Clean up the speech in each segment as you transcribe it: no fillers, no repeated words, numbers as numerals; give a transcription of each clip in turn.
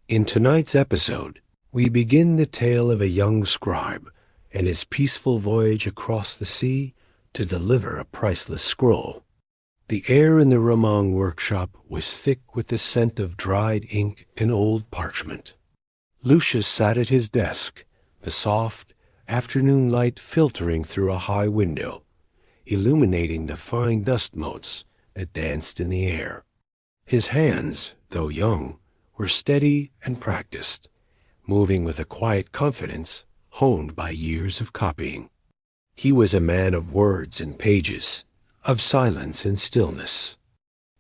In tonight's episode, we begin the tale of a young scribe and his peaceful voyage across the sea to deliver a priceless scroll. The air in the Romang workshop was thick with the scent of dried ink and old parchment. Lucius sat at his desk, the soft afternoon light filtering through a high window, illuminating the fine dust motes that danced in the air. His hands, though young, were steady and practiced, moving with a quiet confidence honed by years of copying. He was a man of words and pages, of silence and stillness.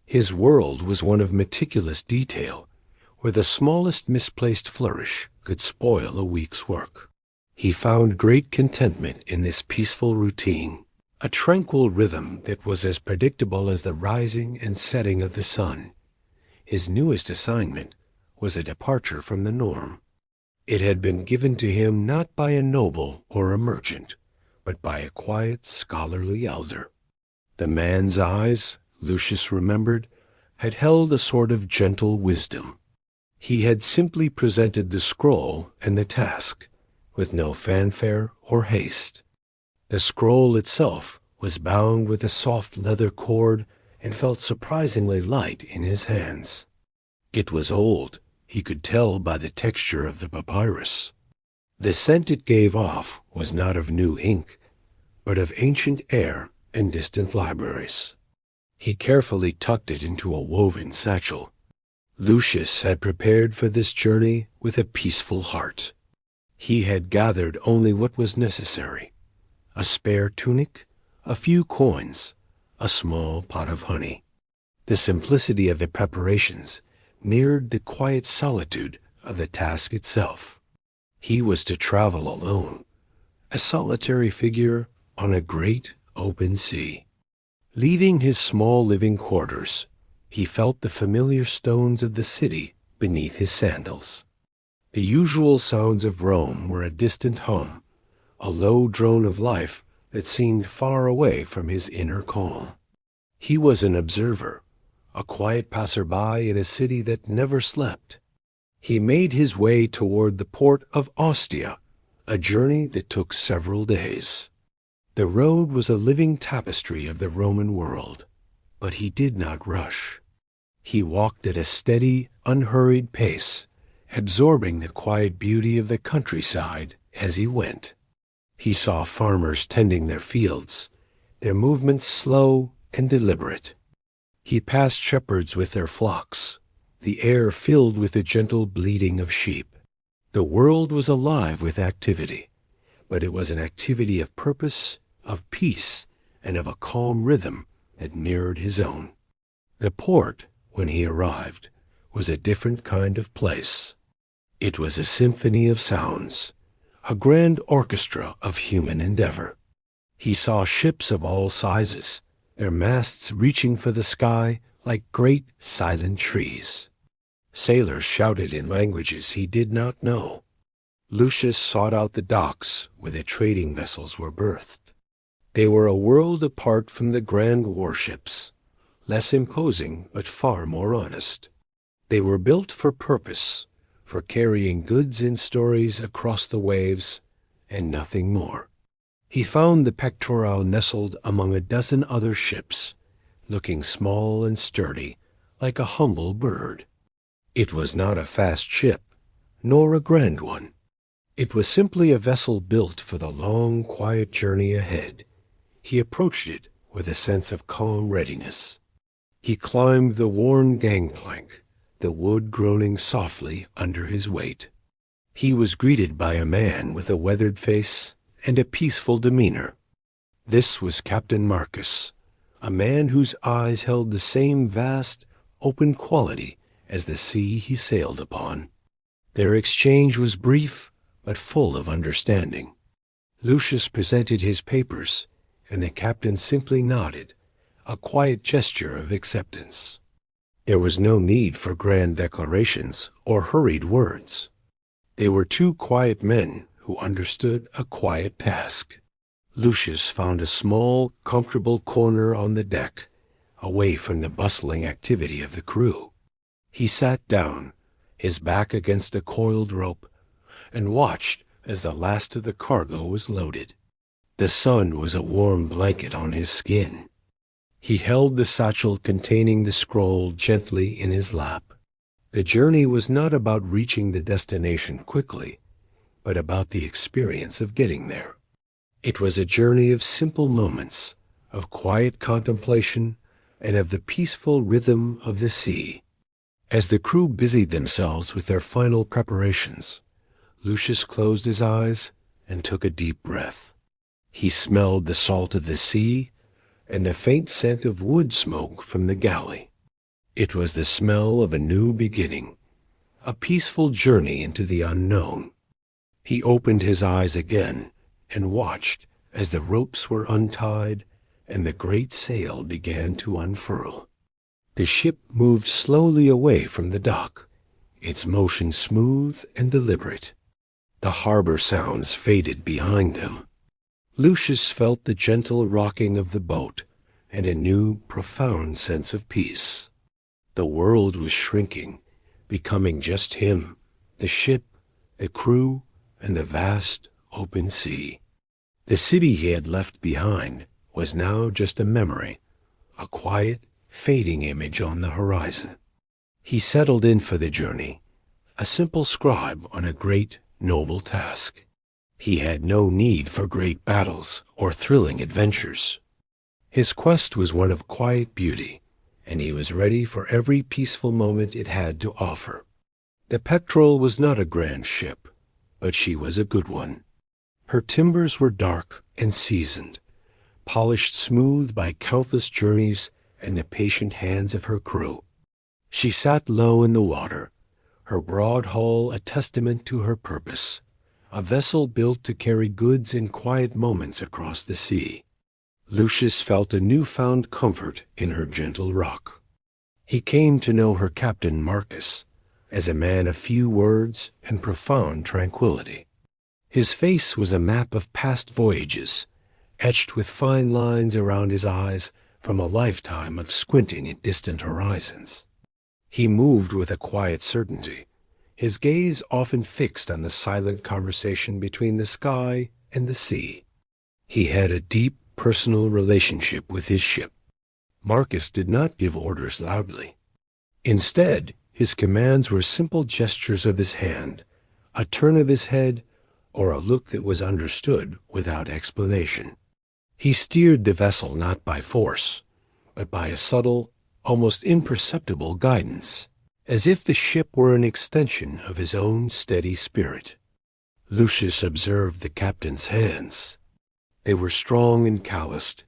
His world was one of meticulous detail, where the smallest misplaced flourish could spoil a week's work. He found great contentment in this peaceful routine, a tranquil rhythm that was as predictable as the rising and setting of the sun. His newest assignment was a departure from the norm. It had been given to him not by a noble or a merchant, but by a quiet, scholarly elder. The man's eyes, Lucius remembered, had held a sort of gentle wisdom. He had simply presented the scroll and the task, with no fanfare or haste. The scroll itself was bound with a soft leather cord and felt surprisingly light in his hands. It was old, he could tell by the texture of the papyrus. The scent it gave off was not of new ink, but of ancient air and distant libraries. He carefully tucked it into a woven satchel. Lucius had prepared for this journey with a peaceful heart. He had gathered only what was necessary: a spare tunic, a few coins, a small pot of honey. The simplicity of the preparations mirrored the quiet solitude of the task itself. He was to travel alone, a solitary figure on a great open sea. Leaving his small living quarters, he felt the familiar stones of the city beneath his sandals. The usual sounds of Rome were a distant hum, a low drone of life that seemed far away from his inner calm. He was an observer, a quiet passerby in a city that never slept. He made his way toward the port of Ostia, a journey that took several days. The road was a living tapestry of the Roman world, but he did not rush. He walked at a steady, unhurried pace, absorbing the quiet beauty of the countryside as he went. He saw farmers tending their fields, their movements slow and deliberate. He passed shepherds with their flocks, the air filled with the gentle bleating of sheep. The world was alive with activity, but it was an activity of purpose, of peace, and of a calm rhythm that mirrored his own. The port, when he arrived, was a different kind of place. It was a symphony of sounds, a grand orchestra of human endeavor. He saw ships of all sizes, their masts reaching for the sky like great silent trees. Sailors shouted in languages he did not know. Lucius sought out the docks where the trading vessels were berthed. They were a world apart from the grand warships, less imposing but far more honest. They were built for purpose, for carrying goods and stories across the waves, and nothing more. He found the Pectoral nestled among a dozen other ships, looking small and sturdy, like a humble bird. It was not a fast ship, nor a grand one. It was simply a vessel built for the long, quiet journey ahead. He approached it with a sense of calm readiness. He climbed the worn gangplank, the wood groaning softly under his weight. He was greeted by a man with a weathered face and a peaceful demeanor. This was Captain Marcus, a man whose eyes held the same vast, open quality as the sea he sailed upon. Their exchange was brief, but full of understanding. Lucius presented his papers, and the captain simply nodded, a quiet gesture of acceptance. There was no need for grand declarations or hurried words. They were two quiet men who understood a quiet task. Lucius found a small, comfortable corner on the deck, away from the bustling activity of the crew. He sat down, his back against a coiled rope, and watched as the last of the cargo was loaded. The sun was a warm blanket on his skin. He held the satchel containing the scroll gently in his lap. The journey was not about reaching the destination quickly, but about the experience of getting there. It was a journey of simple moments, of quiet contemplation, and of the peaceful rhythm of the sea. As the crew busied themselves with their final preparations, Lucius closed his eyes and took a deep breath. He smelled the salt of the sea and the faint scent of wood smoke from the galley. It was the smell of a new beginning, a peaceful journey into the unknown. He opened his eyes again and watched as the ropes were untied and the great sail began to unfurl. The ship moved slowly away from the dock, its motion smooth and deliberate. The harbor sounds faded behind them. Lucius felt the gentle rocking of the boat and a new, profound sense of peace. The world was shrinking, becoming just him, the ship, the crew, and the vast, open sea. The city he had left behind was now just a memory, a quiet, fading image on the horizon. He settled in for the journey, a simple scribe on a great, noble task. He had no need for great battles or thrilling adventures. His quest was one of quiet beauty, and he was ready for every peaceful moment it had to offer. The Petrel was not a grand ship, but she was a good one. Her timbers were dark and seasoned, polished smooth by countless journeys and the patient hands of her crew. She sat low in the water, her broad hull a testament to her purpose, a vessel built to carry goods in quiet moments across the sea. Lucius felt a newfound comfort in her gentle rock. He came to know her captain Marcus as a man of few words and profound tranquility. His face was a map of past voyages, etched with fine lines around his eyes from a lifetime of squinting at distant horizons. He moved with a quiet certainty, his gaze often fixed on the silent conversation between the sky and the sea. He had a deep personal relationship with his ship. Marcus did not give orders loudly. Instead, his commands were simple gestures of his hand, a turn of his head, or a look that was understood without explanation. He steered the vessel not by force, but by a subtle, almost imperceptible guidance, as if the ship were an extension of his own steady spirit. Lucius observed the captain's hands. They were strong and calloused,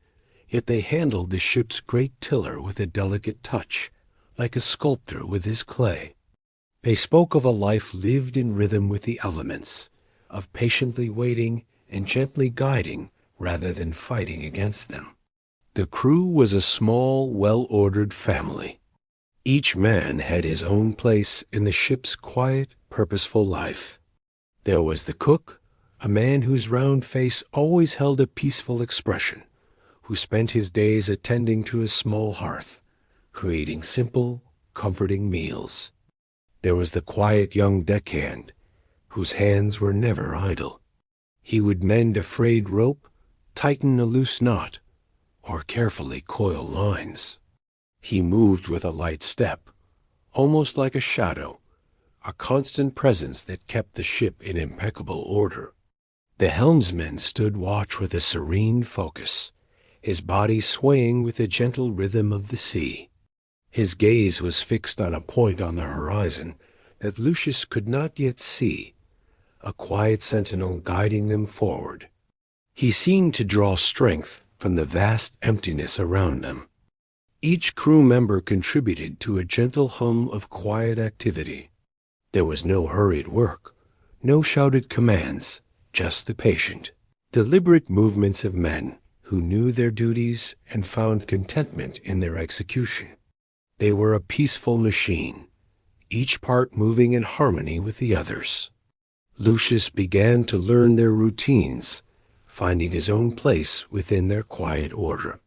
yet they handled the ship's great tiller with a delicate touch, like a sculptor with his clay. They spoke of a life lived in rhythm with the elements, of patiently waiting and gently guiding rather than fighting against them. The crew was a small, well-ordered family. Each man had his own place in the ship's quiet, purposeful life. There was the cook, a man whose round face always held a peaceful expression, who spent his days attending to his small hearth, creating simple, comforting meals. There was the quiet young deckhand, whose hands were never idle. He would mend a frayed rope, tighten a loose knot, or carefully coil lines. He moved with a light step, almost like a shadow, a constant presence that kept the ship in impeccable order. The helmsman stood watch with a serene focus, his body swaying with the gentle rhythm of the sea. His gaze was fixed on a point on the horizon that Lucius could not yet see, a quiet sentinel guiding them forward. He seemed to draw strength from the vast emptiness around them. Each crew member contributed to a gentle hum of quiet activity. There was no hurried work, no shouted commands, just the patient, deliberate movements of men who knew their duties and found contentment in their execution. They were a peaceful machine, each part moving in harmony with the others. Lucius began to learn their routines, finding his own place within their quiet order.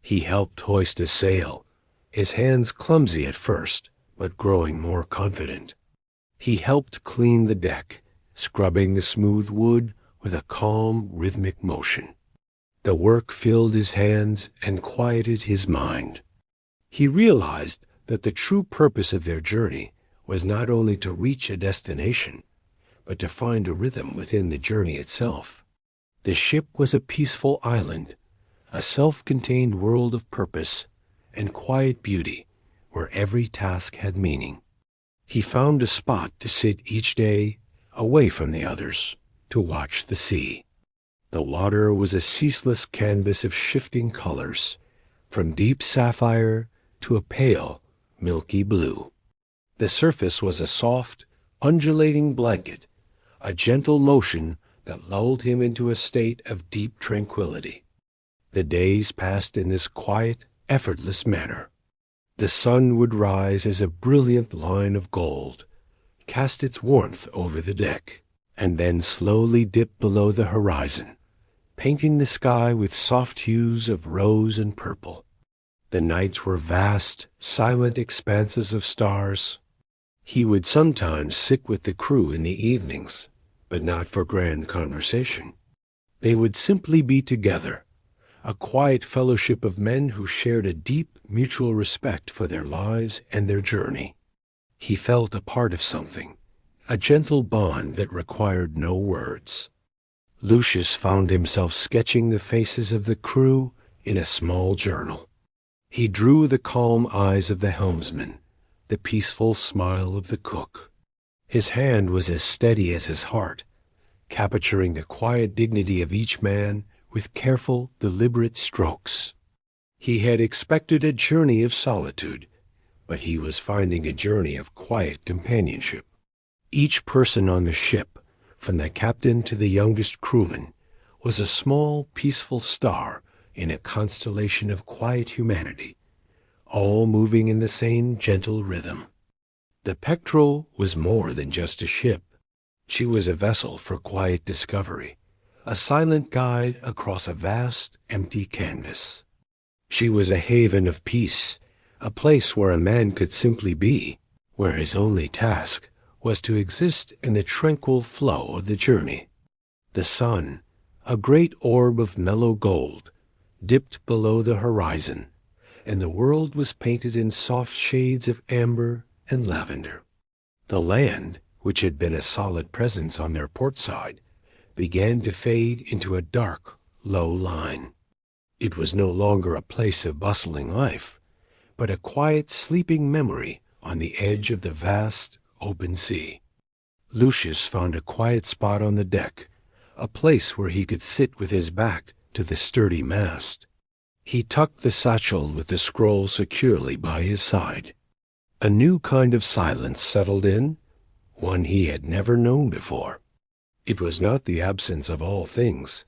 He helped hoist a sail, his hands clumsy at first, but growing more confident. He helped clean the deck, scrubbing the smooth wood with a calm, rhythmic motion. The work filled his hands and quieted his mind. He realized that the true purpose of their journey was not only to reach a destination, but to find a rhythm within the journey itself. The ship was a peaceful island, a self-contained world of purpose and quiet beauty where every task had meaning. He found a spot to sit each day, away from the others, to watch the sea. The water was a ceaseless canvas of shifting colors, from deep sapphire to a pale, milky blue. The surface was a soft, undulating blanket, a gentle motion that lulled him into a state of deep tranquility. The days passed in this quiet, effortless manner. The sun would rise as a brilliant line of gold, cast its warmth over the deck, and then slowly dip below the horizon, painting the sky with soft hues of rose and purple. The nights were vast, silent expanses of stars. He would sometimes sit with the crew in the evenings, but not for grand conversation. They would simply be together, a quiet fellowship of men who shared a deep mutual respect for their lives and their journey. He felt a part of something, a gentle bond that required no words. Lucius found himself sketching the faces of the crew in a small journal. He drew the calm eyes of the helmsman, the peaceful smile of the cook. His hand was as steady as his heart, capturing the quiet dignity of each man with careful, deliberate strokes. He had expected a journey of solitude, but he was finding a journey of quiet companionship. Each person on the ship, from the captain to the youngest crewman, was a small, peaceful star in a constellation of quiet humanity, all moving in the same gentle rhythm. The Petrel was more than just a ship. She was a vessel for quiet discovery, a silent guide across a vast, empty canvas. She was a haven of peace, a place where a man could simply be, where his only task was to exist in the tranquil flow of the journey. The sun, a great orb of mellow gold, dipped below the horizon, and the world was painted in soft shades of amber and lavender. The land, which had been a solid presence on their port side, began to fade into a dark, low line. It was no longer a place of bustling life, but a quiet, sleeping memory on the edge of the vast, open sea. Lucius found a quiet spot on the deck, a place where he could sit with his back to the sturdy mast. He tucked the satchel with the scroll securely by his side. A new kind of silence settled in, one he had never known before. It was not the absence of all things,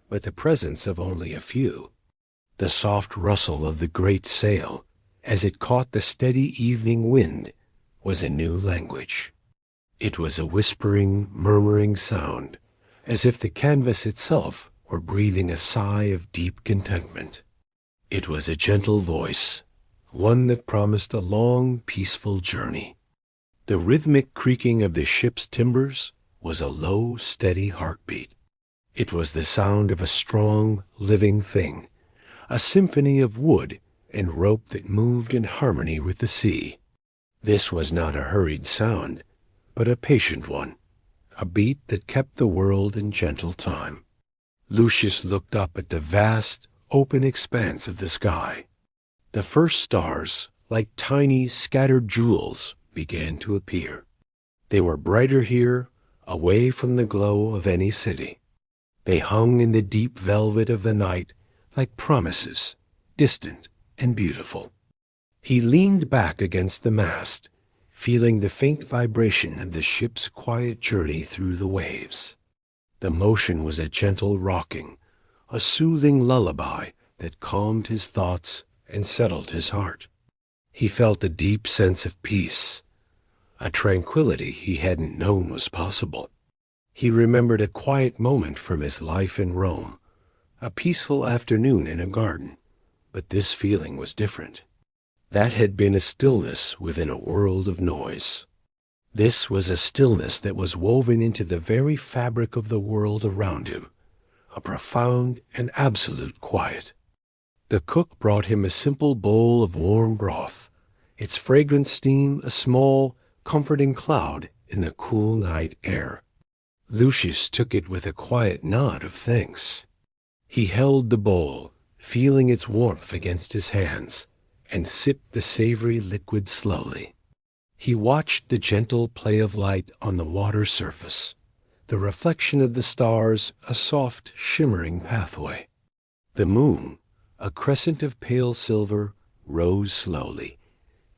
but the presence of only a few. The soft rustle of the great sail, as it caught the steady evening wind, was a new language. It was a whispering, murmuring sound, as if the canvas itself were breathing a sigh of deep contentment. It was a gentle voice, one that promised a long, peaceful journey. The rhythmic creaking of the ship's timbers was a low, steady heartbeat. It was the sound of a strong, living thing, a symphony of wood and rope that moved in harmony with the sea. This was not a hurried sound, but a patient one, a beat that kept the world in gentle time. Lucius looked up at the vast, open expanse of the sky. The first stars, like tiny, scattered jewels, began to appear. They were brighter here, away from the glow of any city. They hung in the deep velvet of the night like promises, distant and beautiful. He leaned back against the mast, feeling the faint vibration of the ship's quiet journey through the waves. The motion was a gentle rocking, a soothing lullaby that calmed his thoughts and settled his heart. He felt a deep sense of peace, a tranquility he hadn't known was possible. He remembered a quiet moment from his life in Rome, a peaceful afternoon in a garden, but this feeling was different. That had been a stillness within a world of noise. This was a stillness that was woven into the very fabric of the world around him, a profound and absolute quiet. The cook brought him a simple bowl of warm broth, its fragrant steam a small, comforting cloud in the cool night air. Lucius took it with a quiet nod of thanks. He held the bowl, feeling its warmth against his hands, and sipped the savory liquid slowly. He watched the gentle play of light on the water surface, the reflection of the stars a soft, shimmering pathway. The moon, a crescent of pale silver, rose slowly,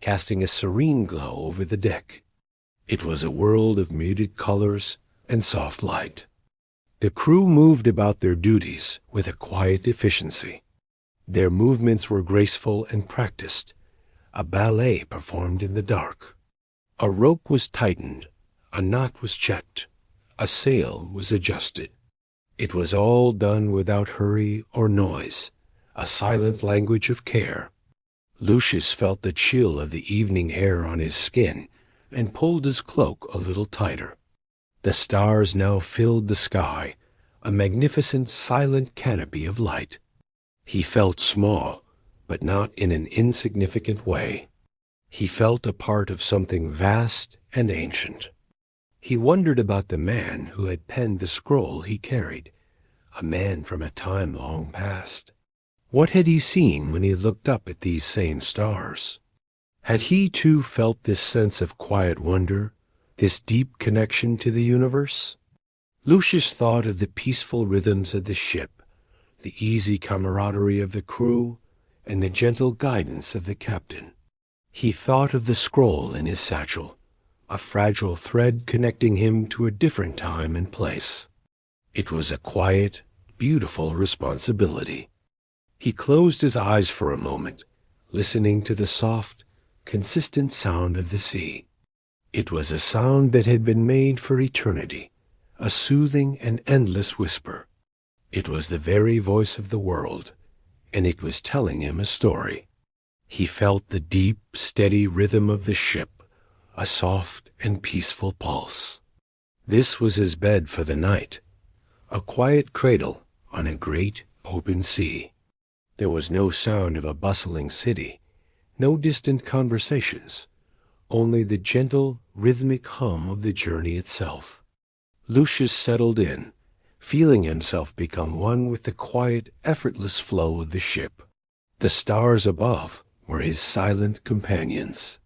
casting a serene glow over the deck. It was a world of muted colors and soft light. The crew moved about their duties with a quiet efficiency. Their movements were graceful and practiced, a ballet performed in the dark. A rope was tightened, a knot was checked, a sail was adjusted. It was all done without hurry or noise, a silent language of care. Lucius felt the chill of the evening air on his skin and pulled his cloak a little tighter. The stars now filled the sky, a magnificent silent canopy of light. He felt small, but not in an insignificant way. He felt a part of something vast and ancient. He wondered about the man who had penned the scroll he carried, a man from a time long past. What had he seen when he looked up at these same stars? Had he too felt this sense of quiet wonder, this deep connection to the universe? Lucius thought of the peaceful rhythms of the ship, the easy camaraderie of the crew, and the gentle guidance of the captain. He thought of the scroll in his satchel, a fragile thread connecting him to a different time and place. It was a quiet, beautiful responsibility. He closed his eyes for a moment, listening to the soft, consistent sound of the sea. It was a sound that had been made for eternity, a soothing and endless whisper. It was the very voice of the world, and it was telling him a story. He felt the deep, steady rhythm of the ship, a soft and peaceful pulse. This was his bed for the night, a quiet cradle on a great open sea. There was no sound of a bustling city, no distant conversations, only the gentle, rhythmic hum of the journey itself. Lucius settled in, feeling himself become one with the quiet, effortless flow of the ship. The stars above were his silent companions.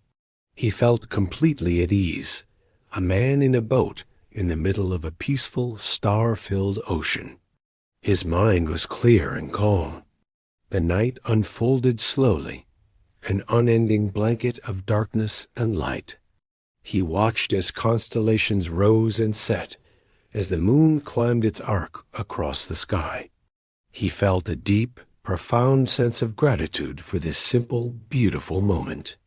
He felt completely at ease, a man in a boat in the middle of a peaceful, star-filled ocean. His mind was clear and calm. The night unfolded slowly, an unending blanket of darkness and light. He watched as constellations rose and set, as the moon climbed its arc across the sky. He felt a deep, profound sense of gratitude for this simple, beautiful moment.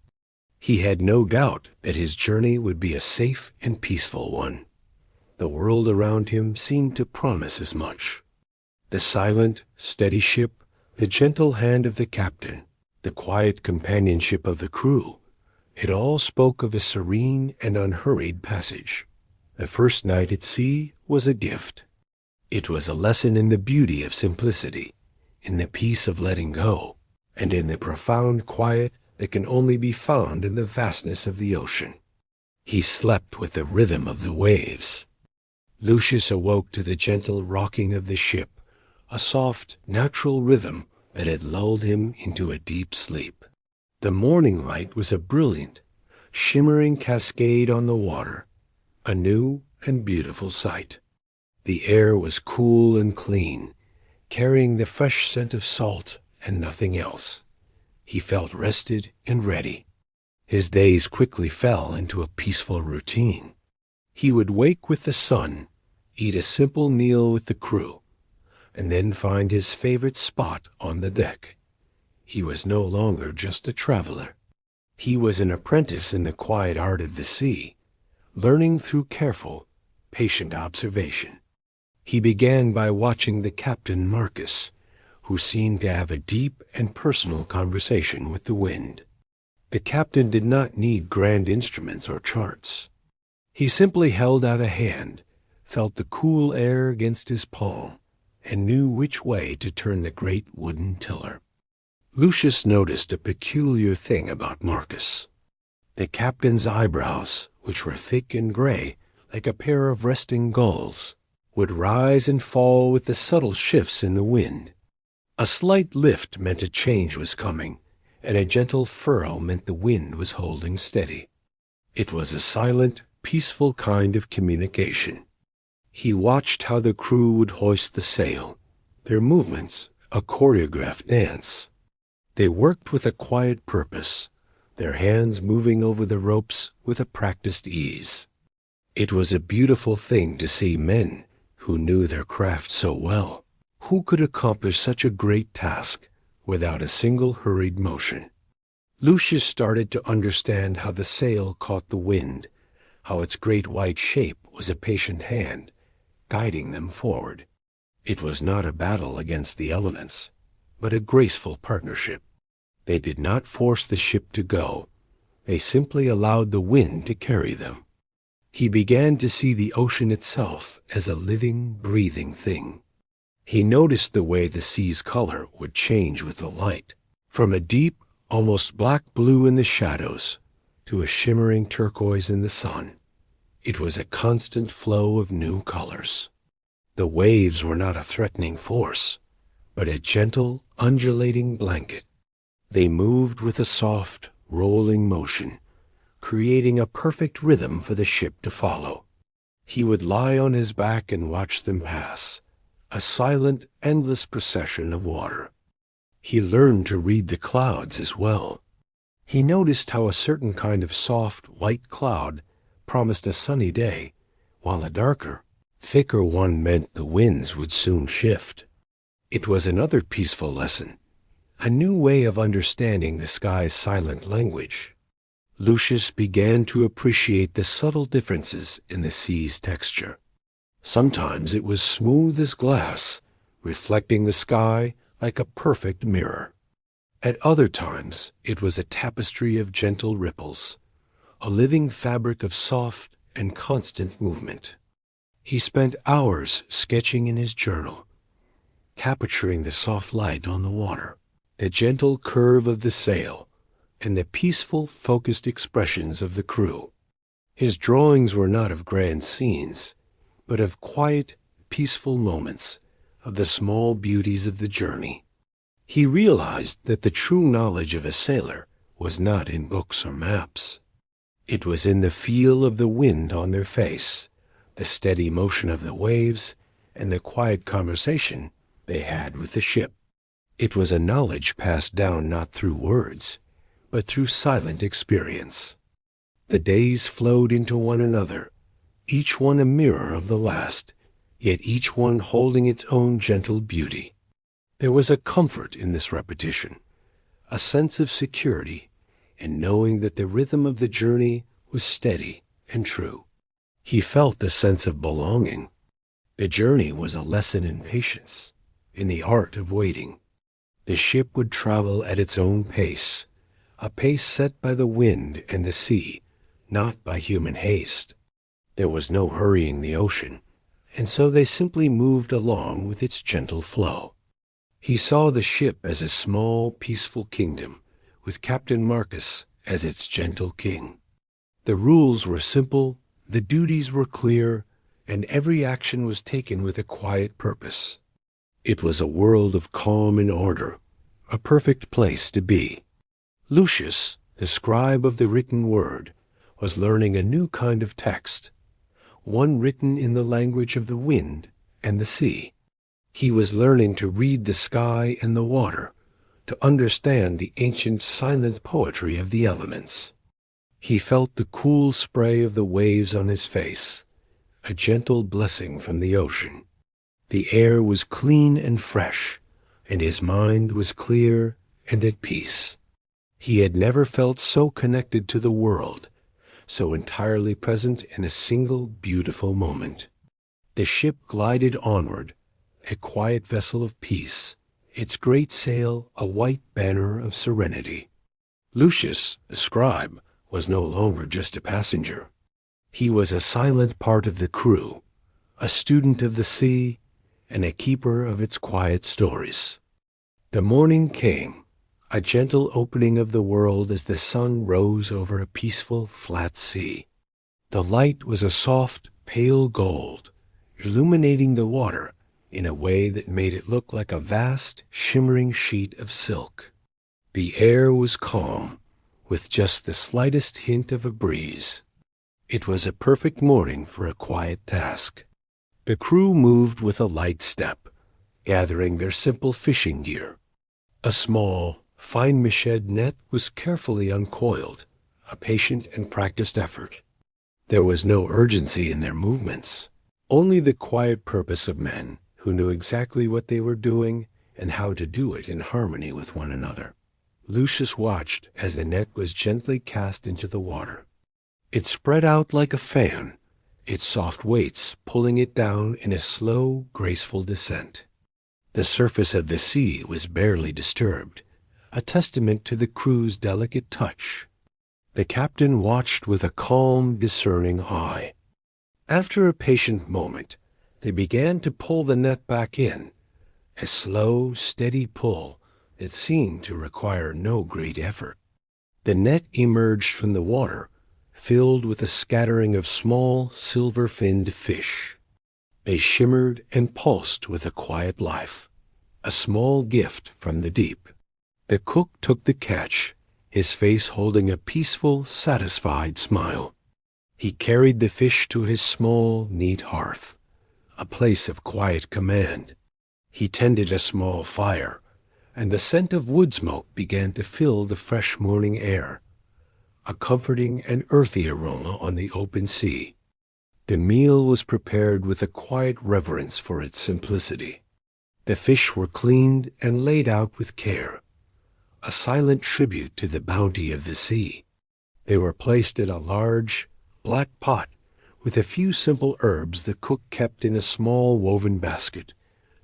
He had no doubt that his journey would be a safe and peaceful one. The world around him seemed to promise as much. The silent, steady ship, the gentle hand of the captain, the quiet companionship of the crew, it all spoke of a serene and unhurried passage. The first night at sea was a gift. It was a lesson in the beauty of simplicity, in the peace of letting go, and in the profound quiet that can only be found in the vastness of the ocean. He slept with the rhythm of the waves. Lucius awoke to the gentle rocking of the ship, a soft, natural rhythm that had lulled him into a deep sleep. The morning light was a brilliant, shimmering cascade on the water, a new and beautiful sight. The air was cool and clean, carrying the fresh scent of salt and nothing else. He felt rested and ready. His days quickly fell into a peaceful routine. He would wake with the sun, eat a simple meal with the crew, and then find his favorite spot on the deck. He was no longer just a traveler. He was an apprentice in the quiet art of the sea, learning through careful, patient observation. He began by watching the captain Marcus, who seemed to have a deep and personal conversation with the wind. The captain did not need grand instruments or charts. He simply held out a hand, felt the cool air against his palm, and knew which way to turn the great wooden tiller. Lucius noticed a peculiar thing about Marcus. The captain's eyebrows, which were thick and gray, like a pair of resting gulls, would rise and fall with the subtle shifts in the wind. A slight lift meant a change was coming, and a gentle furrow meant the wind was holding steady. It was a silent, peaceful kind of communication. He watched how the crew would hoist the sail, their movements a choreographed dance. They worked with a quiet purpose, their hands moving over the ropes with a practiced ease. It was a beautiful thing to see men who knew their craft so well, who could accomplish such a great task without a single hurried motion. Lucius started to understand how the sail caught the wind, how its great white shape was a patient hand, guiding them forward. It was not a battle against the elements, but a graceful partnership. They did not force the ship to go. They simply allowed the wind to carry them. He began to see the ocean itself as a living, breathing thing. He noticed the way the sea's color would change with the light, from a deep, almost black blue in the shadows to a shimmering turquoise in the sun. It was a constant flow of new colors. The waves were not a threatening force, but a gentle, undulating blanket. They moved with a soft, rolling motion, creating a perfect rhythm for the ship to follow. He would lie on his back and watch them pass, a silent, endless procession of water. He learned to read the clouds as well. He noticed how a certain kind of soft, white cloud promised a sunny day, while a darker, thicker one meant the winds would soon shift. It was another peaceful lesson, a new way of understanding the sky's silent language. Lucius began to appreciate the subtle differences in the sea's texture. Sometimes it was smooth as glass, reflecting the sky like a perfect mirror. At other times it was a tapestry of gentle ripples, a living fabric of soft and constant movement. He spent hours sketching in his journal, capturing the soft light on the water, the gentle curve of the sail, and the peaceful, focused expressions of the crew. His drawings were not of grand scenes, but of quiet, peaceful moments, of the small beauties of the journey. He realized that the true knowledge of a sailor was not in books or maps. It was in the feel of the wind on their face, the steady motion of the waves, and the quiet conversation they had with the ship. It was a knowledge passed down not through words, but through silent experience. The days flowed into one another, each one a mirror of the last, yet each one holding its own gentle beauty. There was a comfort in this repetition, a sense of security, in knowing that the rhythm of the journey was steady and true. He felt a sense of belonging. The journey was a lesson in patience, in the art of waiting. The ship would travel at its own pace, a pace set by the wind and the sea, not by human haste. There was no hurrying the ocean, and so they simply moved along with its gentle flow. He saw the ship as a small, peaceful kingdom, with Captain Marcus as its gentle king. The rules were simple, the duties were clear, and every action was taken with a quiet purpose. It was a world of calm and order, a perfect place to be. Lucius, the scribe of the written word, was learning a new kind of text, one written in the language of the wind and the sea. He was learning to read the sky and the water, to understand the ancient silent poetry of the elements. He felt the cool spray of the waves on his face, a gentle blessing from the ocean. The air was clean and fresh, and his mind was clear and at peace. He had never felt so connected to the world, so entirely present in a single beautiful moment. The ship glided onward, a quiet vessel of peace, its great sail a white banner of serenity. Lucius, the scribe, was no longer just a passenger. He was a silent part of the crew, a student of the sea, and a keeper of its quiet stories. The morning came, a gentle opening of the world as the sun rose over a peaceful, flat sea. The light was a soft, pale gold, illuminating the water in a way that made it look like a vast, shimmering sheet of silk. The air was calm, with just the slightest hint of a breeze. It was a perfect morning for a quiet task. The crew moved with a light step, gathering their simple fishing gear. A small, fine-mached net was carefully uncoiled, a patient and practiced effort. There was no urgency in their movements, only the quiet purpose of men who knew exactly what they were doing and how to do it in harmony with one another. Lucius watched as the net was gently cast into the water. It spread out like a fan, its soft weights pulling it down in a slow, graceful descent. The surface of the sea was barely disturbed, a testament to the crew's delicate touch. The captain watched with a calm, discerning eye. After a patient moment, they began to pull the net back in, a slow, steady pull that seemed to require no great effort. The net emerged from the water, filled with a scattering of small, silver-finned fish. They shimmered and pulsed with a quiet life, a small gift from the deep. The cook took the catch, his face holding a peaceful, satisfied smile. He carried the fish to his small, neat hearth, a place of quiet command. He tended a small fire, and the scent of wood smoke began to fill the fresh morning air, a comforting and earthy aroma on the open sea. The meal was prepared with a quiet reverence for its simplicity. The fish were cleaned and laid out with care, a silent tribute to the bounty of the sea. They were placed in a large, black pot with a few simple herbs the cook kept in a small woven basket,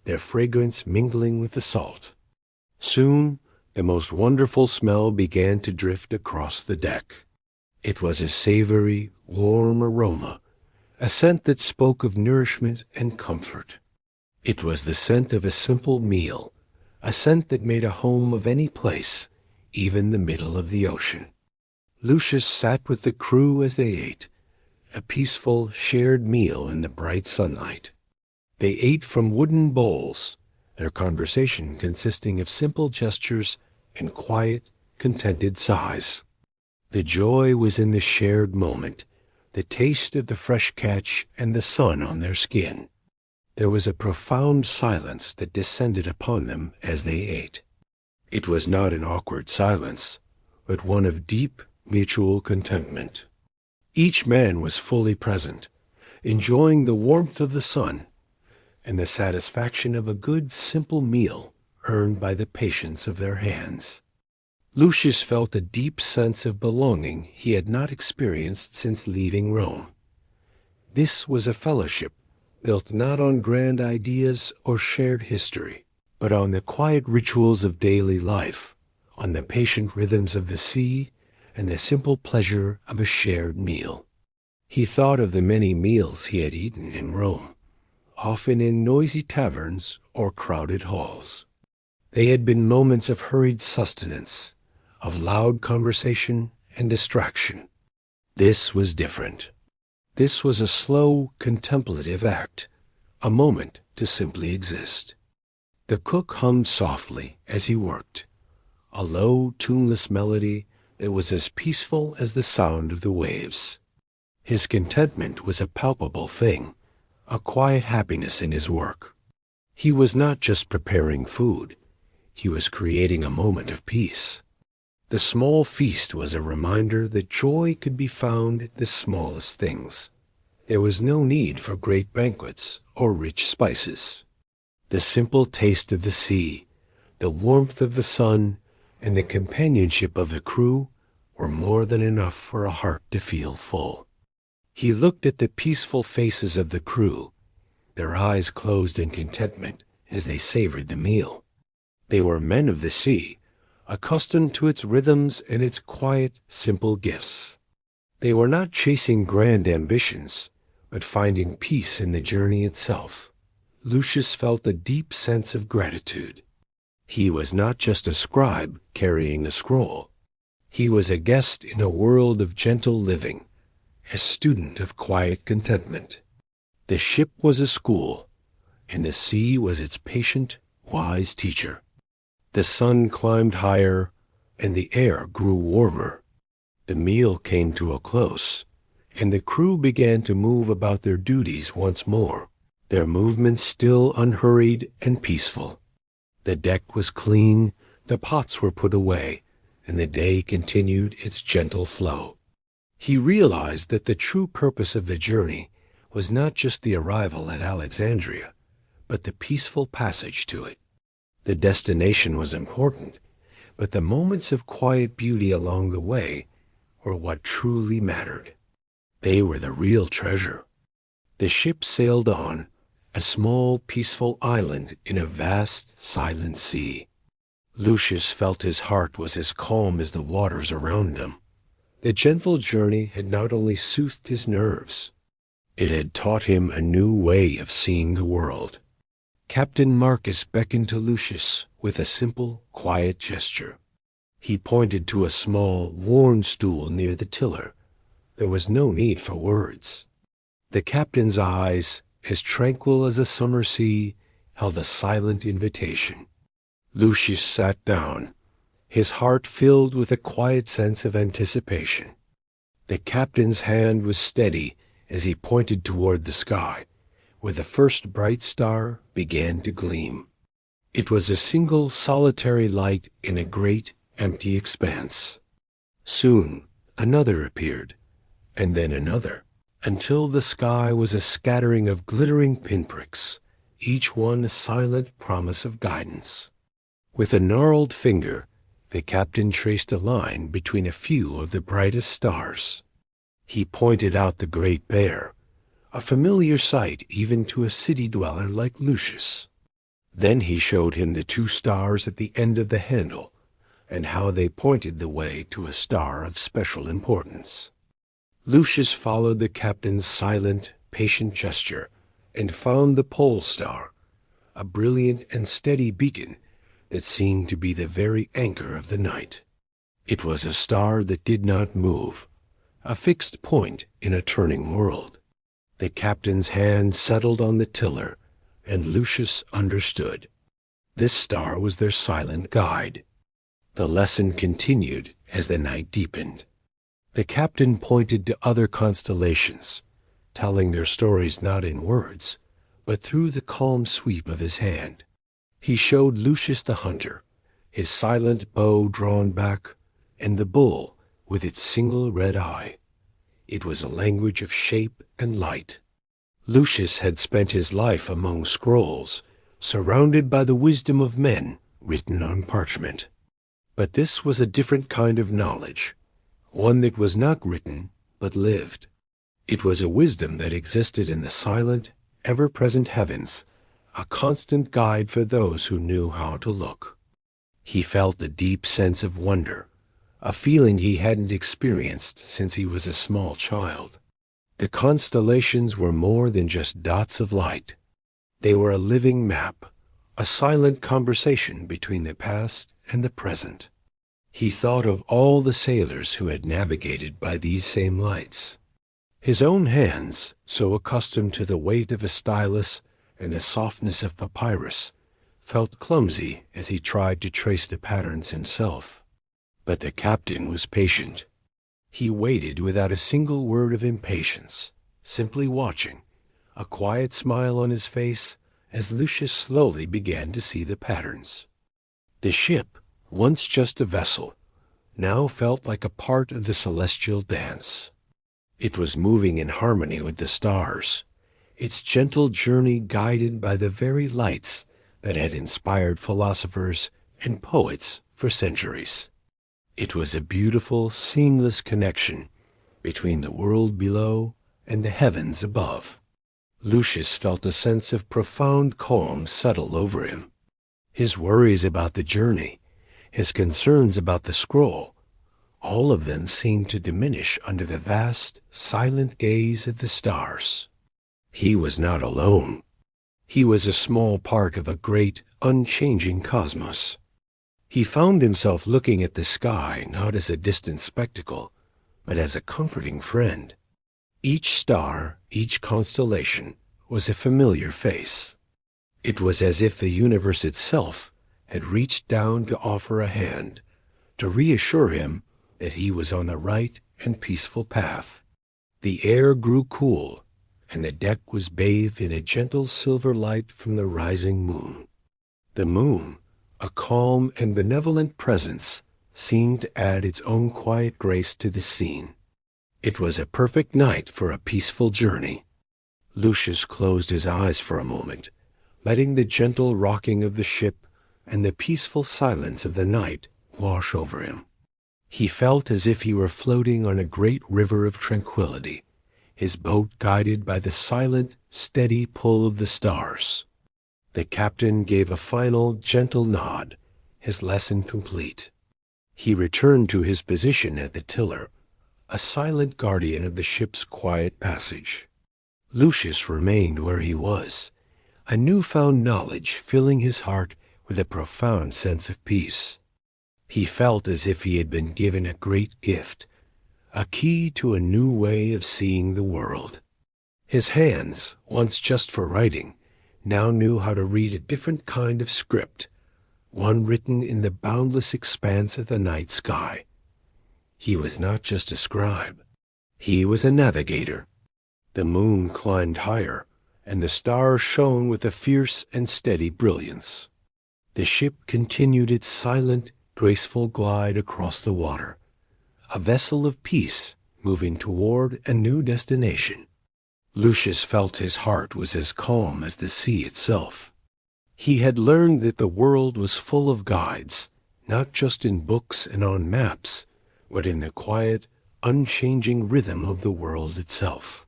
their fragrance mingling with the salt. Soon, the most wonderful smell began to drift across the deck. It was a savory, warm aroma, a scent that spoke of nourishment and comfort. It was the scent of a simple meal, a scent that made a home of any place, even the middle of the ocean. Lucius sat with the crew as they ate, a peaceful, shared meal in the bright sunlight. They ate from wooden bowls, their conversation consisting of simple gestures and quiet, contented sighs. The joy was in the shared moment, the taste of the fresh catch and the sun on their skin. There was a profound silence that descended upon them as they ate. It was not an awkward silence, but one of deep, mutual contentment. Each man was fully present, enjoying the warmth of the sun and the satisfaction of a good, simple meal earned by the patience of their hands. Lucius felt a deep sense of belonging he had not experienced since leaving Rome. This was a fellowship built not on grand ideas or shared history, but on the quiet rituals of daily life, on the patient rhythms of the sea, and the simple pleasure of a shared meal. He thought of the many meals he had eaten in Rome, often in noisy taverns or crowded halls. They had been moments of hurried sustenance, of loud conversation and distraction. This was different. This was a slow, contemplative act, a moment to simply exist. The cook hummed softly as he worked, a low, tuneless melody that was as peaceful as the sound of the waves. His contentment was a palpable thing, a quiet happiness in his work. He was not just preparing food, he was creating a moment of peace. The small feast was a reminder that joy could be found in the smallest things. There was no need for great banquets or rich spices. The simple taste of the sea, the warmth of the sun, and the companionship of the crew were more than enough for a heart to feel full. He looked at the peaceful faces of the crew, their eyes closed in contentment as they savored the meal. They were men of the sea, accustomed to its rhythms and its quiet, simple gifts. They were not chasing grand ambitions, but finding peace in the journey itself. Lucius felt a deep sense of gratitude. He was not just a scribe carrying a scroll. He was a guest in a world of gentle living, a student of quiet contentment. The ship was a school, and the sea was its patient, wise teacher. The sun climbed higher, and the air grew warmer. The meal came to a close, and the crew began to move about their duties once more, their movements still unhurried and peaceful. The deck was clean, the pots were put away, and the day continued its gentle flow. He realized that the true purpose of the journey was not just the arrival at Alexandria, but the peaceful passage to it. The destination was important, but the moments of quiet beauty along the way were what truly mattered. They were the real treasure. The ship sailed on, a small, peaceful island in a vast, silent sea. Lucius felt his heart was as calm as the waters around them. The gentle journey had not only soothed his nerves, it had taught him a new way of seeing the world. Captain Marcus beckoned to Lucius with a simple, quiet gesture. He pointed to a small, worn stool near the tiller. There was no need for words. The captain's eyes, as tranquil as a summer sea, held a silent invitation. Lucius sat down, his heart filled with a quiet sense of anticipation. The captain's hand was steady as he pointed toward the sky, where the first bright star began to gleam. It was a single solitary light in a great, empty expanse. Soon another appeared, and then another, until the sky was a scattering of glittering pinpricks, each one a silent promise of guidance. With a gnarled finger, the captain traced a line between a few of the brightest stars. He pointed out the Great Bear, a familiar sight even to a city dweller like Lucius. Then he showed him the two stars at the end of the handle, and how they pointed the way to a star of special importance. Lucius followed the captain's silent, patient gesture, and found the pole star, a brilliant and steady beacon that seemed to be the very anchor of the night. It was a star that did not move, a fixed point in a turning world. The captain's hand settled on the tiller, and Lucius understood. This star was their silent guide. The lesson continued as the night deepened. The captain pointed to other constellations, telling their stories not in words, but through the calm sweep of his hand. He showed Lucius the hunter, his silent bow drawn back, and the bull with its single red eye. It was a language of shape and light. Lucius had spent his life among scrolls, surrounded by the wisdom of men written on parchment. But this was a different kind of knowledge, one that was not written, but lived. It was a wisdom that existed in the silent, ever-present heavens, a constant guide for those who knew how to look. He felt a deep sense of wonder, a feeling he hadn't experienced since he was a small child. The constellations were more than just dots of light. They were a living map, a silent conversation between the past and the present. He thought of all the sailors who had navigated by these same lights. His own hands, so accustomed to the weight of a stylus and the softness of papyrus, felt clumsy as he tried to trace the patterns himself. But the captain was patient. He waited without a single word of impatience, simply watching, a quiet smile on his face as Lucius slowly began to see the patterns. The ship, once just a vessel, now felt like a part of the celestial dance. It was moving in harmony with the stars, its gentle journey guided by the very lights that had inspired philosophers and poets for centuries. It was a beautiful, seamless connection between the world below and the heavens above. Lucius felt a sense of profound calm settle over him. His worries about the journey, his concerns about the scroll, All of them seemed to diminish under the vast, silent gaze of the stars. He was not alone. He was a small part of a great, unchanging cosmos. He found himself looking at the sky not as a distant spectacle, but as a comforting friend. Each star, each constellation, was a familiar face. It was as if the universe itself had reached down to offer a hand, to reassure him that he was on the right and peaceful path. The air grew cool, and the deck was bathed in a gentle silver light from the rising moon. The moon, a calm and benevolent presence, seemed to add its own quiet grace to the scene. It was a perfect night for a peaceful journey. Lucius closed his eyes for a moment, letting the gentle rocking of the ship and the peaceful silence of the night wash over him. He felt as if he were floating on a great river of tranquility, his boat guided by the silent, steady pull of the stars. The captain gave a final, gentle nod, his lesson complete. He returned to his position at the tiller, a silent guardian of the ship's quiet passage. Lucius remained where he was, a newfound knowledge filling his heart with a profound sense of peace. He felt as if he had been given a great gift, a key to a new way of seeing the world. His hands, once just for writing, now knew how to read a different kind of script, one written in the boundless expanse of the night sky. He was not just a scribe. He was a navigator. The moon climbed higher, and the stars shone with a fierce and steady brilliance. The ship continued its silent, graceful glide across the water, a vessel of peace moving toward a new destination. Lucius felt his heart was as calm as the sea itself. He had learned that the world was full of guides, not just in books and on maps, but in the quiet, unchanging rhythm of the world itself.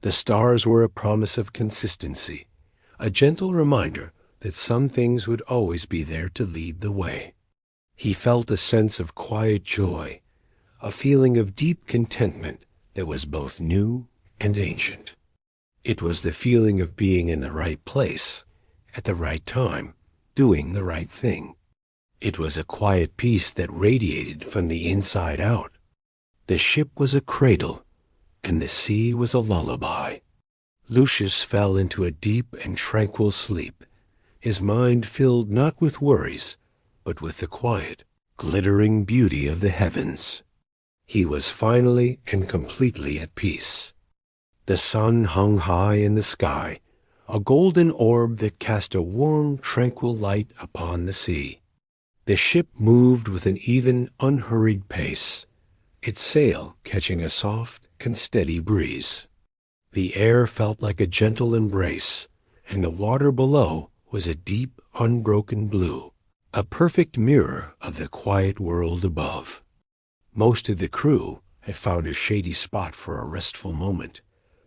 The stars were a promise of consistency, a gentle reminder that some things would always be there to lead the way. He felt a sense of quiet joy, a feeling of deep contentment that was both new and ancient. It was the feeling of being in the right place, at the right time, doing the right thing. It was a quiet peace that radiated from the inside out. The ship was a cradle, and the sea was a lullaby. Lucius fell into a deep and tranquil sleep, his mind filled not with worries, but with the quiet, glittering beauty of the heavens. He was finally and completely at peace. The sun hung high in the sky, a golden orb that cast a warm, tranquil light upon the sea. The ship moved with an even, unhurried pace, its sail catching a soft and steady breeze. The air felt like a gentle embrace, and the water below was a deep, unbroken blue, a perfect mirror of the quiet world above. Most of the crew had found a shady spot for a restful moment,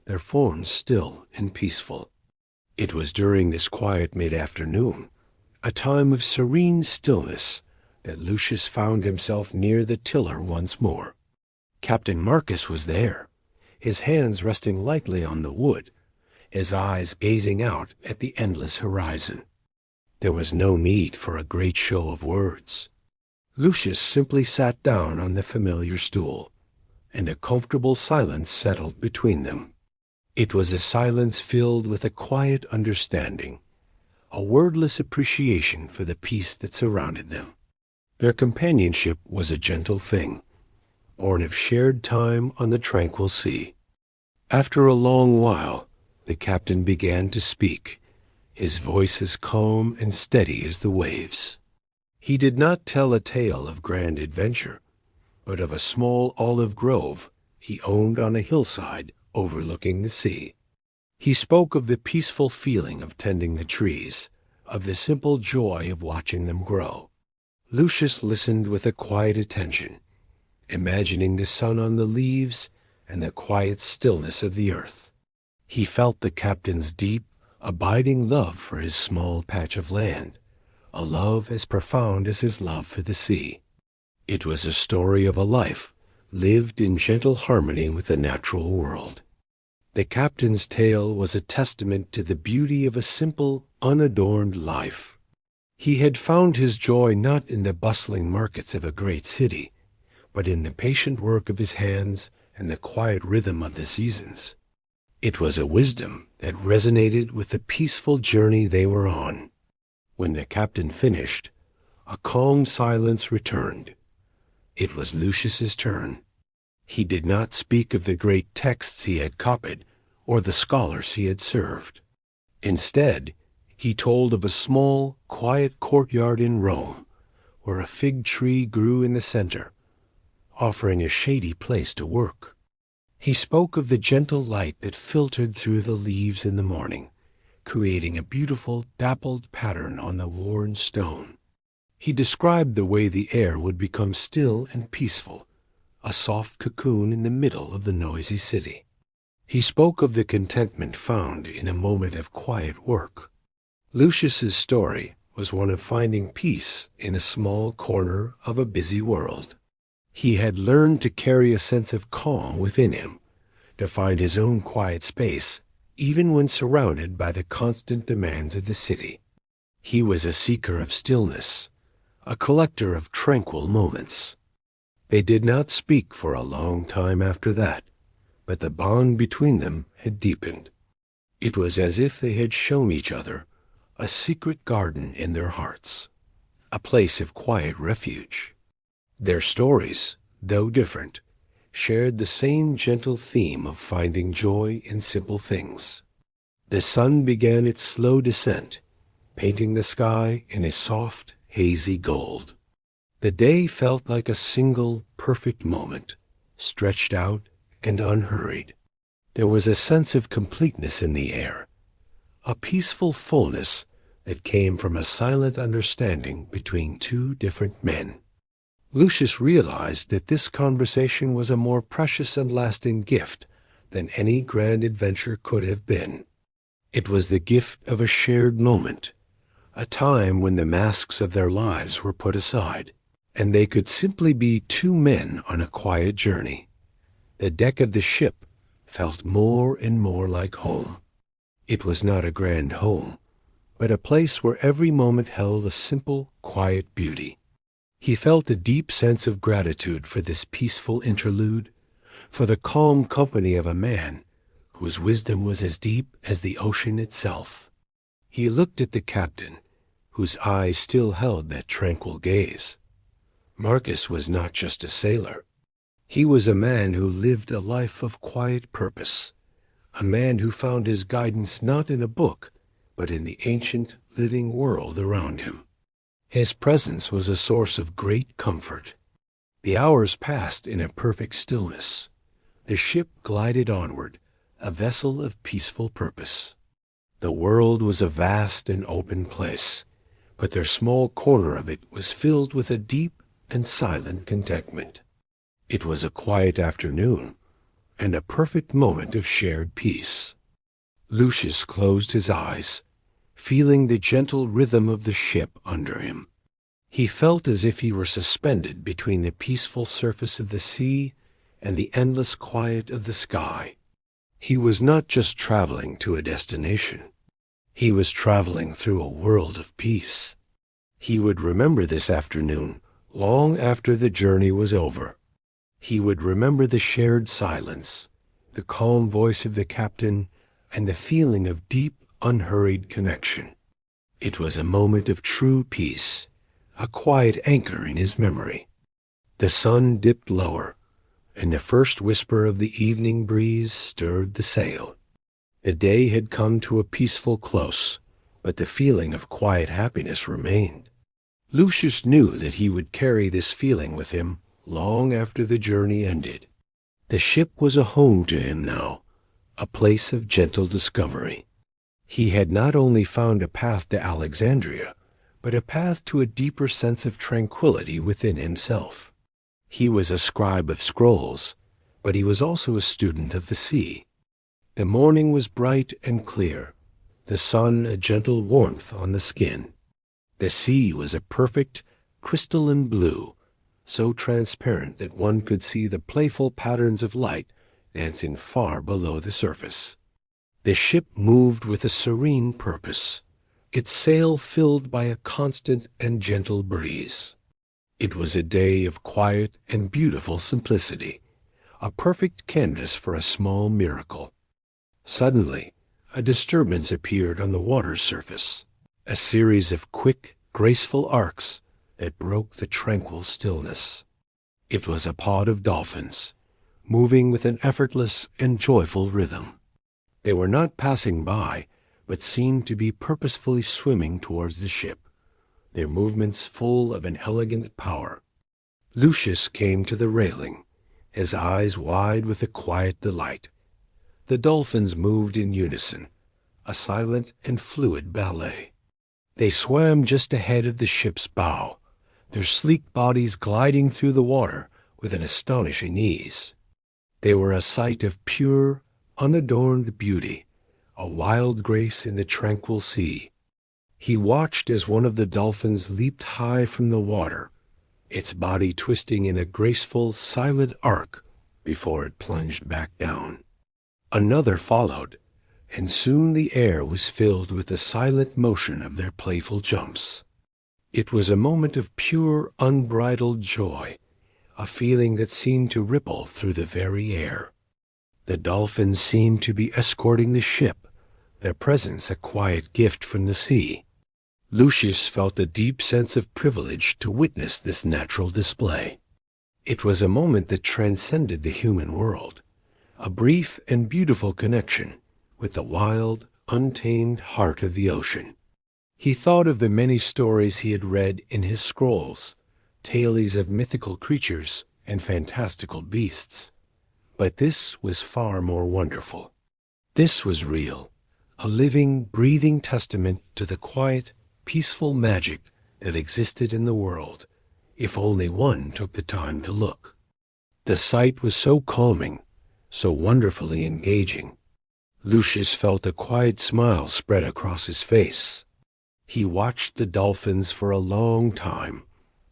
their forms still and peaceful. It was during this quiet mid-afternoon, a time of serene stillness, that Lucius found himself near the tiller once more. Captain Marcus was there, his hands resting lightly on the wood, his eyes gazing out at the endless horizon. There was no need for a great show of words. Lucius simply sat down on the familiar stool, and a comfortable silence settled between them. It was a silence filled with a quiet understanding, a wordless appreciation for the peace that surrounded them. Their companionship was a gentle thing, born of shared time on the tranquil sea. After a long while, the captain began to speak, his voice as calm and steady as the waves. He did not tell a tale of grand adventure, but of a small olive grove he owned on a hillside overlooking the sea. He spoke of the peaceful feeling of tending the trees, of the simple joy of watching them grow. Lucius listened with a quiet attention, imagining the sun on the leaves and the quiet stillness of the earth. He felt the captain's deep, abiding love for his small patch of land, a love as profound as his love for the sea. It was a story of a life lived in gentle harmony with the natural world. The captain's tale was a testament to the beauty of a simple, unadorned life. He had found his joy not in the bustling markets of a great city, but in the patient work of his hands and the quiet rhythm of the seasons. It was a wisdom that resonated with the peaceful journey they were on. When the captain finished, a calm silence returned. It was Lucius's turn. He did not speak of the great texts he had copied or the scholars he had served. Instead, he told of a small, quiet courtyard in Rome, where a fig tree grew in the center, offering a shady place to work. He spoke of the gentle light that filtered through the leaves in the morning, creating a beautiful, dappled pattern on the worn stone. He described the way the air would become still and peaceful, a soft cocoon in the middle of the noisy city. He spoke of the contentment found in a moment of quiet work. Lucius's story was one of finding peace in a small corner of a busy world. He had learned to carry a sense of calm within him, to find his own quiet space, even when surrounded by the constant demands of the city. He was a seeker of stillness, a collector of tranquil moments. They did not speak for a long time after that, but the bond between them had deepened. It was as if they had shown each other a secret garden in their hearts, a place of quiet refuge. Their stories, though different, shared the same gentle theme of finding joy in simple things. The sun began its slow descent, painting the sky in a soft, hazy gold. The day felt like a single, perfect moment, stretched out and unhurried. There was a sense of completeness in the air, a peaceful fullness that came from a silent understanding between two different men. Lucius realized that this conversation was a more precious and lasting gift than any grand adventure could have been. It was the gift of a shared moment, a time when the masks of their lives were put aside, and they could simply be two men on a quiet journey. The deck of the ship felt more and more like home. It was not a grand home, but a place where every moment held a simple, quiet beauty. He felt a deep sense of gratitude for this peaceful interlude, for the calm company of a man whose wisdom was as deep as the ocean itself. He looked at the captain, whose eyes still held that tranquil gaze. Marcus was not just a sailor. He was a man who lived a life of quiet purpose, a man who found his guidance not in a book, but in the ancient, living world around him. His presence was a source of great comfort. The hours passed in a perfect stillness. The ship glided onward, a vessel of peaceful purpose. The world was a vast and open place, but their small corner of it was filled with a deep and silent contentment. It was a quiet afternoon, and a perfect moment of shared peace. Lucius closed his eyes, feeling the gentle rhythm of the ship under him. He felt as if he were suspended between the peaceful surface of the sea and the endless quiet of the sky. He was not just traveling to a destination. He was traveling through a world of peace. He would remember this afternoon long after the journey was over. He would remember the shared silence, the calm voice of the captain, and the feeling of deep, unhurried connection. It was a moment of true peace, a quiet anchor in his memory. The sun dipped lower, and the first whisper of the evening breeze stirred the sail. The day had come to a peaceful close, but the feeling of quiet happiness remained. Lucius knew that he would carry this feeling with him long after the journey ended. The ship was a home to him now, a place of gentle discovery. He had not only found a path to Alexandria, but a path to a deeper sense of tranquility within himself. He was a scribe of scrolls, but he was also a student of the sea. The morning was bright and clear, the sun a gentle warmth on the skin. The sea was a perfect, crystalline blue, so transparent that one could see the playful patterns of light dancing far below the surface. The ship moved with a serene purpose, its sail filled by a constant and gentle breeze. It was a day of quiet and beautiful simplicity, a perfect canvas for a small miracle. Suddenly, a disturbance appeared on the water's surface, a series of quick, graceful arcs that broke the tranquil stillness. It was a pod of dolphins, moving with an effortless and joyful rhythm. They were not passing by, but seemed to be purposefully swimming towards the ship, their movements full of an elegant power. Lucius came to the railing, his eyes wide with a quiet delight. The dolphins moved in unison, a silent and fluid ballet. They swam just ahead of the ship's bow, their sleek bodies gliding through the water with an astonishing ease. They were a sight of pure, unadorned beauty, a wild grace in the tranquil sea. He watched as one of the dolphins leaped high from the water, its body twisting in a graceful, silent arc before it plunged back down. Another followed, and soon the air was filled with the silent motion of their playful jumps. It was a moment of pure, unbridled joy, a feeling that seemed to ripple through the very air. The dolphins seemed to be escorting the ship, their presence a quiet gift from the sea. Lucius felt a deep sense of privilege to witness this natural display. It was a moment that transcended the human world, a brief and beautiful connection with the wild, untamed heart of the ocean. He thought of the many stories he had read in his scrolls, tales of mythical creatures and fantastical beasts. But this was far more wonderful. This was real, a living, breathing testament to the quiet, peaceful magic that existed in the world, if only one took the time to look. The sight was so calming, so wonderfully engaging. Lucius felt a quiet smile spread across his face. He watched the dolphins for a long time,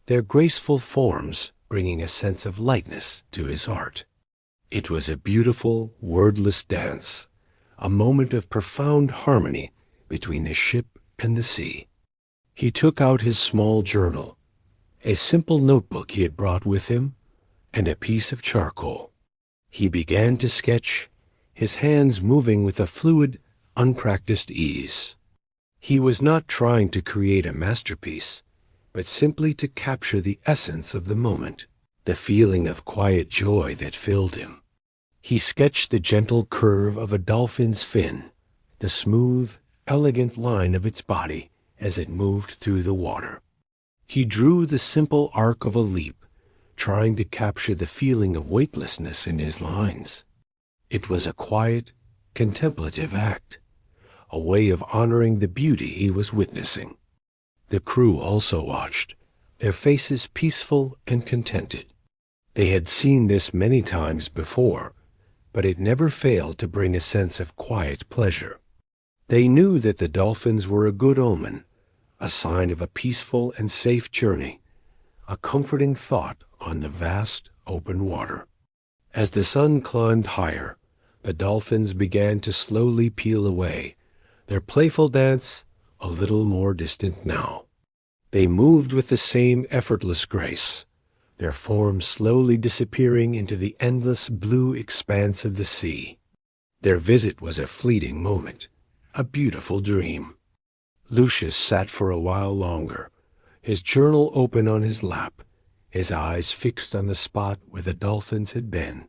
their graceful forms bringing a sense of lightness to his heart. It was a beautiful, wordless dance, a moment of profound harmony between the ship and the sea. He took out his small journal, a simple notebook he had brought with him, and a piece of charcoal. He began to sketch, his hands moving with a fluid, unpracticed ease. He was not trying to create a masterpiece, but simply to capture the essence of the moment, the feeling of quiet joy that filled him. He sketched the gentle curve of a dolphin's fin, the smooth, elegant line of its body as it moved through the water. He drew the simple arc of a leap, trying to capture the feeling of weightlessness in his lines. It was a quiet, contemplative act, a way of honoring the beauty he was witnessing. The crew also watched, their faces peaceful and contented. They had seen this many times before, but it never failed to bring a sense of quiet pleasure. They knew that the dolphins were a good omen, a sign of a peaceful and safe journey, a comforting thought on the vast, open water. As the sun climbed higher, the dolphins began to slowly peel away, their playful dance a little more distant now. They moved with the same effortless grace, their forms slowly disappearing into the endless blue expanse of the sea. Their visit was a fleeting moment, a beautiful dream. Lucius sat for a while longer, his journal open on his lap, his eyes fixed on the spot where the dolphins had been.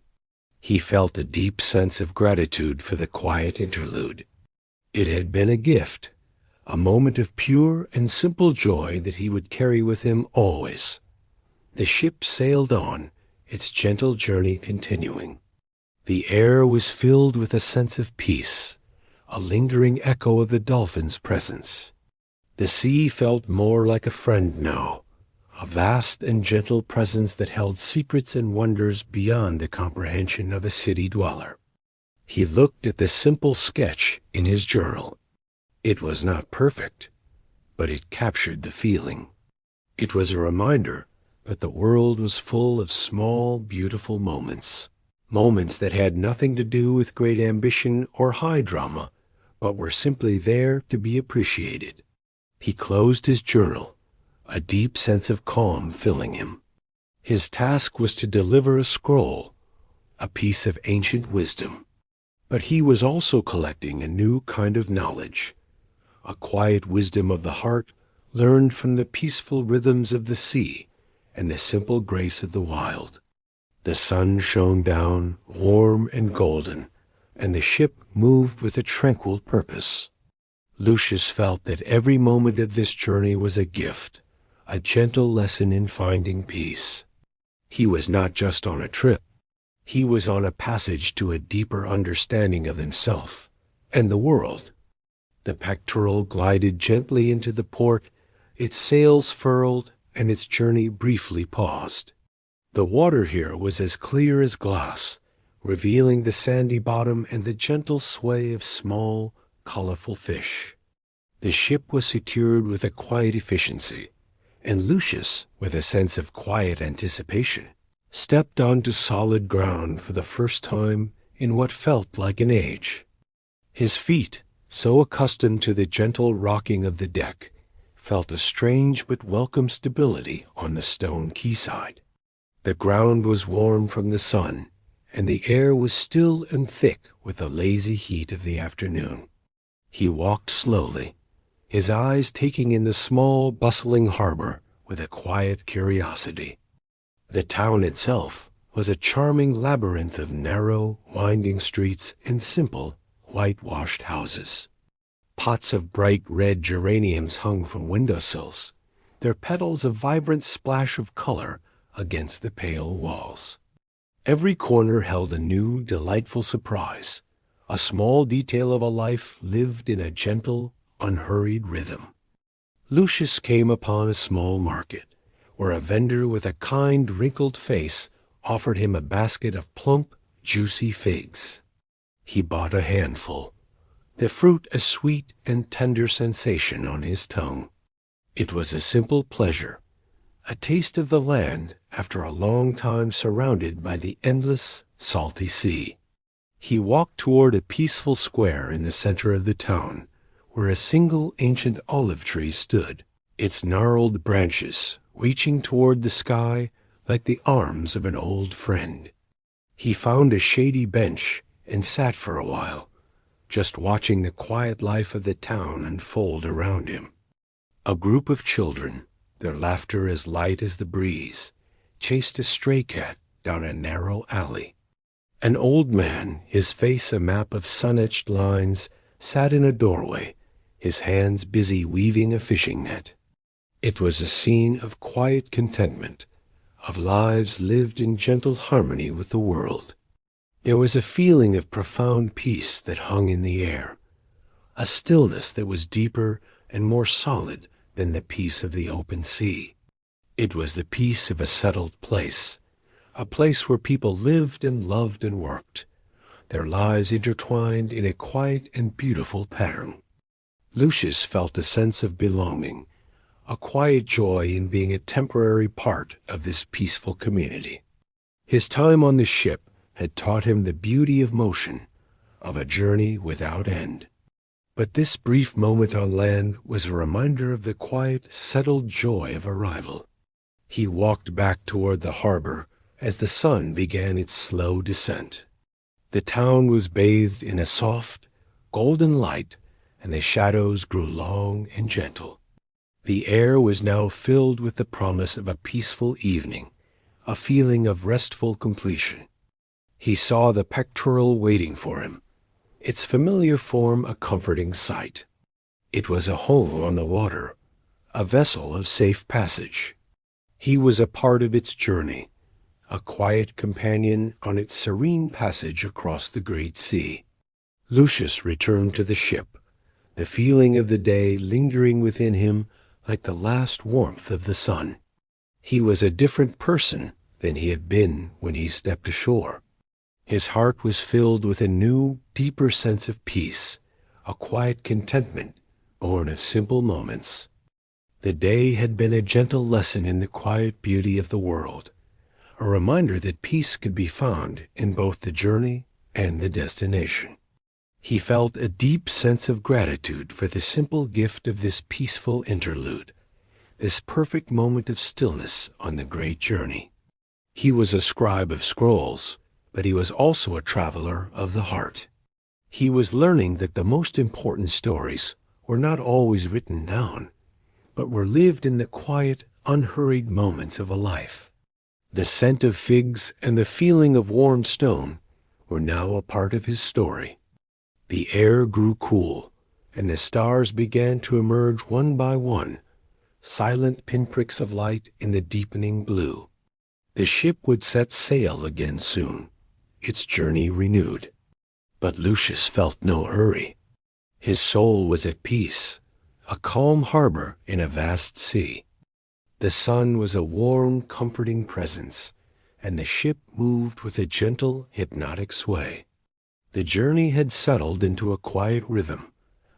He felt a deep sense of gratitude for the quiet interlude. It had been a gift, a moment of pure and simple joy that he would carry with him always. The ship sailed on, its gentle journey continuing. The air was filled with a sense of peace, a lingering echo of the dolphin's presence. The sea felt more like a friend now, a vast and gentle presence that held secrets and wonders beyond the comprehension of a city dweller. He looked at the simple sketch in his journal. It was not perfect, but it captured the feeling. It was a reminder but the world was full of small, beautiful moments. Moments that had nothing to do with great ambition or high drama, but were simply there to be appreciated. He closed his journal, a deep sense of calm filling him. His task was to deliver a scroll, a piece of ancient wisdom. But he was also collecting a new kind of knowledge, a quiet wisdom of the heart learned from the peaceful rhythms of the sea and the simple grace of the wild. The sun shone down, warm and golden, and the ship moved with a tranquil purpose. Lucius felt that every moment of this journey was a gift, a gentle lesson in finding peace. He was not just on a trip. He was on a passage to a deeper understanding of himself and the world. The Pectoral glided gently into the port, its sails furled, and its journey briefly paused. The water here was as clear as glass, revealing the sandy bottom and the gentle sway of small, colorful fish. The ship was secured with a quiet efficiency, and Lucius, with a sense of quiet anticipation, stepped onto solid ground for the first time in what felt like an age. His feet, so accustomed to the gentle rocking of the deck, felt a strange but welcome stability on the stone quayside. The ground was warm from the sun, and the air was still and thick with the lazy heat of the afternoon. He walked slowly, his eyes taking in the small, bustling harbor with a quiet curiosity. The town itself was a charming labyrinth of narrow, winding streets and simple, whitewashed houses. Pots of bright red geraniums hung from windowsills, their petals a vibrant splash of color against the pale walls. Every corner held a new, delightful surprise, a small detail of a life lived in a gentle, unhurried rhythm. Lucius came upon a small market, where a vendor with a kind, wrinkled face offered him a basket of plump, juicy figs. He bought a handful, the fruit a sweet and tender sensation on his tongue. It was a simple pleasure, a taste of the land after a long time surrounded by the endless, salty sea. He walked toward a peaceful square in the center of the town, where a single ancient olive tree stood, its gnarled branches reaching toward the sky like the arms of an old friend. He found a shady bench and sat for a while, just watching the quiet life of the town unfold around him. A group of children, their laughter as light as the breeze, chased a stray cat down a narrow alley. An old man, his face a map of sun-etched lines, sat in a doorway, his hands busy weaving a fishing net. It was a scene of quiet contentment, of lives lived in gentle harmony with the world. There was a feeling of profound peace that hung in the air, a stillness that was deeper and more solid than the peace of the open sea. It was the peace of a settled place, a place where people lived and loved and worked, their lives intertwined in a quiet and beautiful pattern. Lucius felt a sense of belonging, a quiet joy in being a temporary part of this peaceful community. His time on the ship had taught him the beauty of motion, of a journey without end. But this brief moment on land was a reminder of the quiet, settled joy of arrival. He walked back toward the harbor as the sun began its slow descent. The town was bathed in a soft, golden light, and the shadows grew long and gentle. The air was now filled with the promise of a peaceful evening, a feeling of restful completion. He saw the Pectoral waiting for him, its familiar form a comforting sight. It was a home on the water, a vessel of safe passage. He was a part of its journey, a quiet companion on its serene passage across the great sea. Lucius returned to the ship, the feeling of the day lingering within him like the last warmth of the sun. He was a different person than he had been when he stepped ashore. His heart was filled with a new, deeper sense of peace, a quiet contentment born of simple moments. The day had been a gentle lesson in the quiet beauty of the world, a reminder that peace could be found in both the journey and the destination. He felt a deep sense of gratitude for the simple gift of this peaceful interlude, this perfect moment of stillness on the great journey. He was a scribe of scrolls, but he was also a traveler of the heart. He was learning that the most important stories were not always written down, but were lived in the quiet, unhurried moments of a life. The scent of figs and the feeling of warm stone were now a part of his story. The air grew cool, and the stars began to emerge one by one, silent pinpricks of light in the deepening blue. The ship would set sail again soon, its journey renewed. But Lucius felt no hurry. His soul was at peace, a calm harbor in a vast sea. The sun was a warm, comforting presence, and the ship moved with a gentle, hypnotic sway. The journey had settled into a quiet rhythm,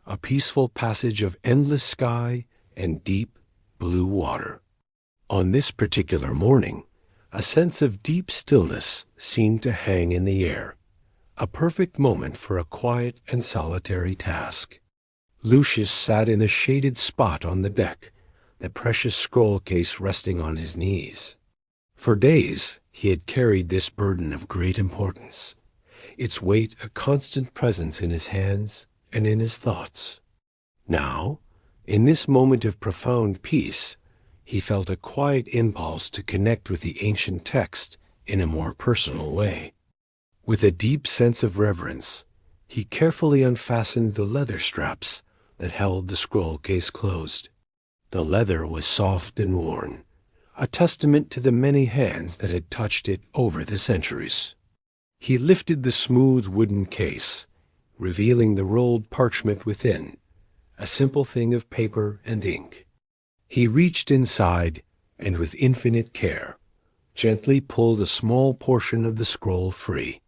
a peaceful passage of endless sky and deep, blue water. On this particular morning, a sense of deep stillness seemed to hang in the air, a perfect moment for a quiet and solitary task. Lucius sat in a shaded spot on the deck, the precious scroll case resting on his knees. For days he had carried this burden of great importance, its weight a constant presence in his hands and in his thoughts. Now, in this moment of profound peace, he felt a quiet impulse to connect with the ancient text in a more personal way. With a deep sense of reverence, he carefully unfastened the leather straps that held the scroll case closed. The leather was soft and worn, a testament to the many hands that had touched it over the centuries. He lifted the smooth wooden case, revealing the rolled parchment within, a simple thing of paper and ink. He reached inside and with infinite care, gently pulled a small portion of the scroll free.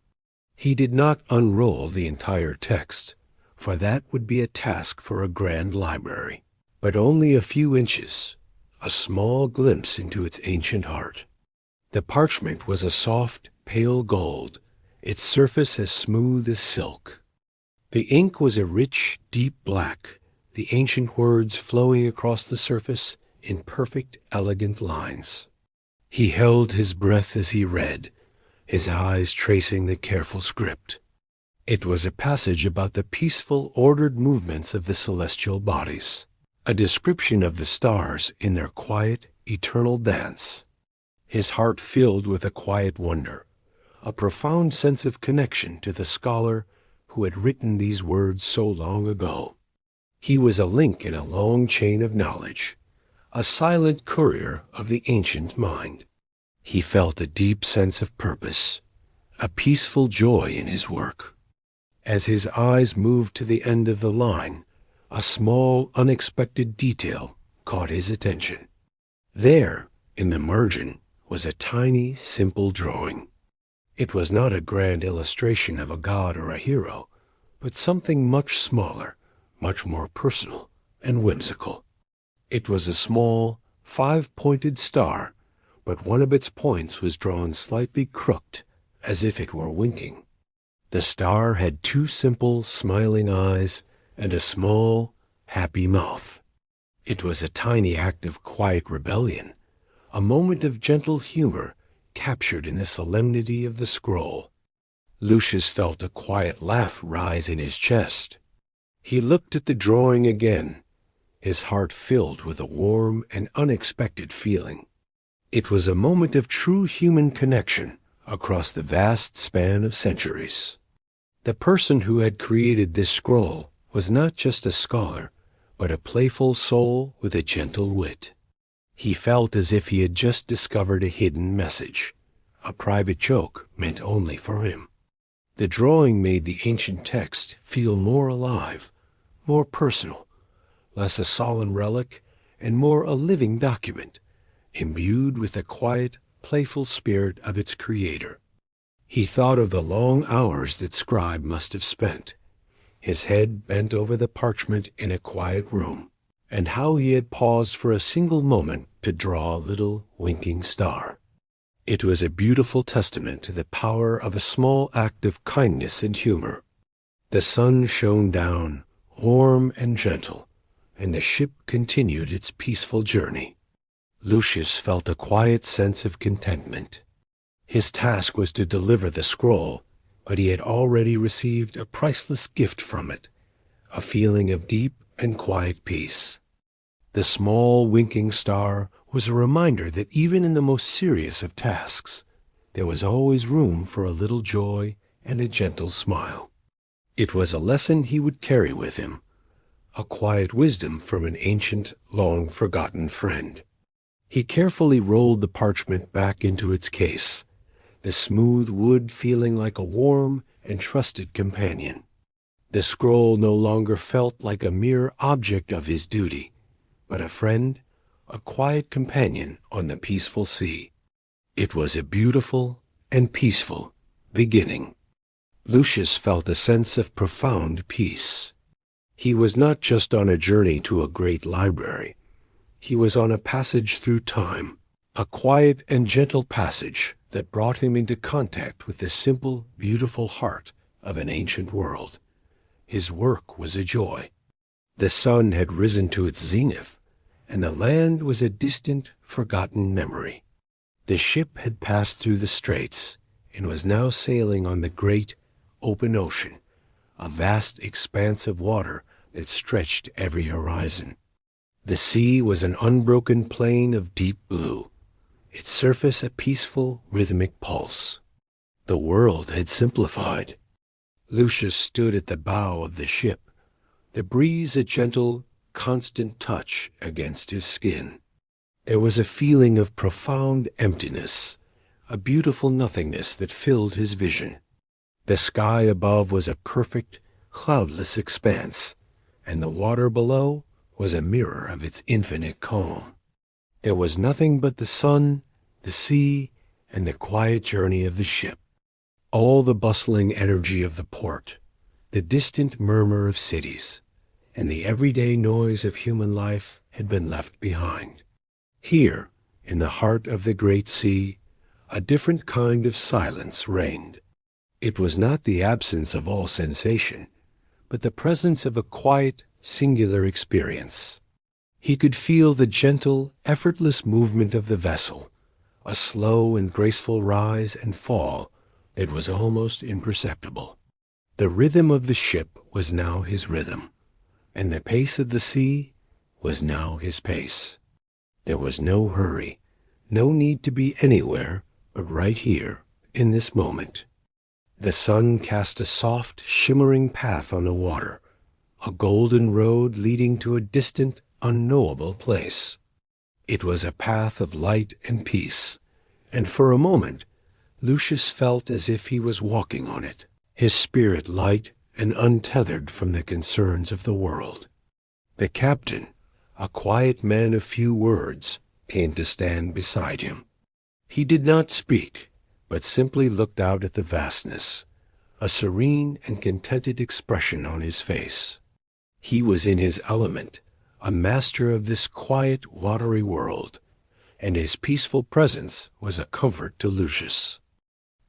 He did not unroll the entire text, for that would be a task for a grand library, but only a few inches, a small glimpse into its ancient heart. The parchment was a soft, pale gold, its surface as smooth as silk. The ink was a rich, deep black, the ancient words flowing across the surface in perfect, elegant lines. He held his breath as he read, his eyes tracing the careful script. It was a passage about the peaceful, ordered movements of the celestial bodies, a description of the stars in their quiet, eternal dance. His heart filled with a quiet wonder, a profound sense of connection to the scholar who had written these words so long ago. He was a link in a long chain of knowledge, a silent courier of the ancient mind. He felt a deep sense of purpose, a peaceful joy in his work. As his eyes moved to the end of the line, a small, unexpected detail caught his attention. There, in the margin, was a tiny, simple drawing. It was not a grand illustration of a god or a hero, but something much smaller, much more personal and whimsical. It was a small, five-pointed star, but one of its points was drawn slightly crooked, as if it were winking. The star had two simple, smiling eyes and a small, happy mouth. It was a tiny act of quiet rebellion, a moment of gentle humor captured in the solemnity of the scroll. Lucius felt a quiet laugh rise in his chest. He looked at the drawing again, his heart filled with a warm and unexpected feeling. It was a moment of true human connection across the vast span of centuries. The person who had created this scroll was not just a scholar, but a playful soul with a gentle wit. He felt as if he had just discovered a hidden message, a private joke meant only for him. The drawing made the ancient text feel more alive, more personal, less a solemn relic, and more a living document, imbued with the quiet, playful spirit of its creator. He thought of the long hours that Scribe must have spent, his head bent over the parchment in a quiet room, and how he had paused for a single moment to draw a little winking star. It was a beautiful testament to the power of a small act of kindness and humor. The sun shone down, warm and gentle, and the ship continued its peaceful journey. Lucius felt a quiet sense of contentment. His task was to deliver the scroll, but he had already received a priceless gift from it, a feeling of deep and quiet peace. The small winking star was a reminder that even in the most serious of tasks, there was always room for a little joy and a gentle smile. It was a lesson he would carry with him, a quiet wisdom from an ancient, long-forgotten friend. He carefully rolled the parchment back into its case, the smooth wood feeling like a warm and trusted companion. The scroll no longer felt like a mere object of his duty, but a friend, a quiet companion on the peaceful sea. It was a beautiful and peaceful beginning. Lucius felt a sense of profound peace. He was not just on a journey to a great library. He was on a passage through time, a quiet and gentle passage that brought him into contact with the simple, beautiful heart of an ancient world. His work was a joy. The sun had risen to its zenith, and the land was a distant, forgotten memory. The ship had passed through the straits and was now sailing on the great, open ocean, a vast expanse of water that stretched every horizon. The sea was an unbroken plain of deep blue, its surface a peaceful, rhythmic pulse. The world had simplified. Lucius stood at the bow of the ship, the breeze a gentle, constant touch against his skin. There was a feeling of profound emptiness, a beautiful nothingness that filled his vision. The sky above was a perfect, cloudless expanse, and the water below was a mirror of its infinite calm. There was nothing but the sun, the sea, and the quiet journey of the ship. All the bustling energy of the port, the distant murmur of cities, and the everyday noise of human life had been left behind. Here, in the heart of the great sea, a different kind of silence reigned. It was not the absence of all sensation, but the presence of a quiet, singular experience. He could feel the gentle, effortless movement of the vessel, a slow and graceful rise and fall that was almost imperceptible. The rhythm of the ship was now his rhythm, and the pace of the sea was now his pace. There was no hurry, no need to be anywhere but right here, in this moment. The sun cast a soft, shimmering path on the water, a golden road leading to a distant, unknowable place. It was a path of light and peace, and for a moment Lucius felt as if he was walking on it, his spirit light and untethered from the concerns of the world. The captain, a quiet man of few words, came to stand beside him. He did not speak, but simply looked out at the vastness, a serene and contented expression on his face. He was in his element, a master of this quiet, watery world, and his peaceful presence was a comfort to Lucius.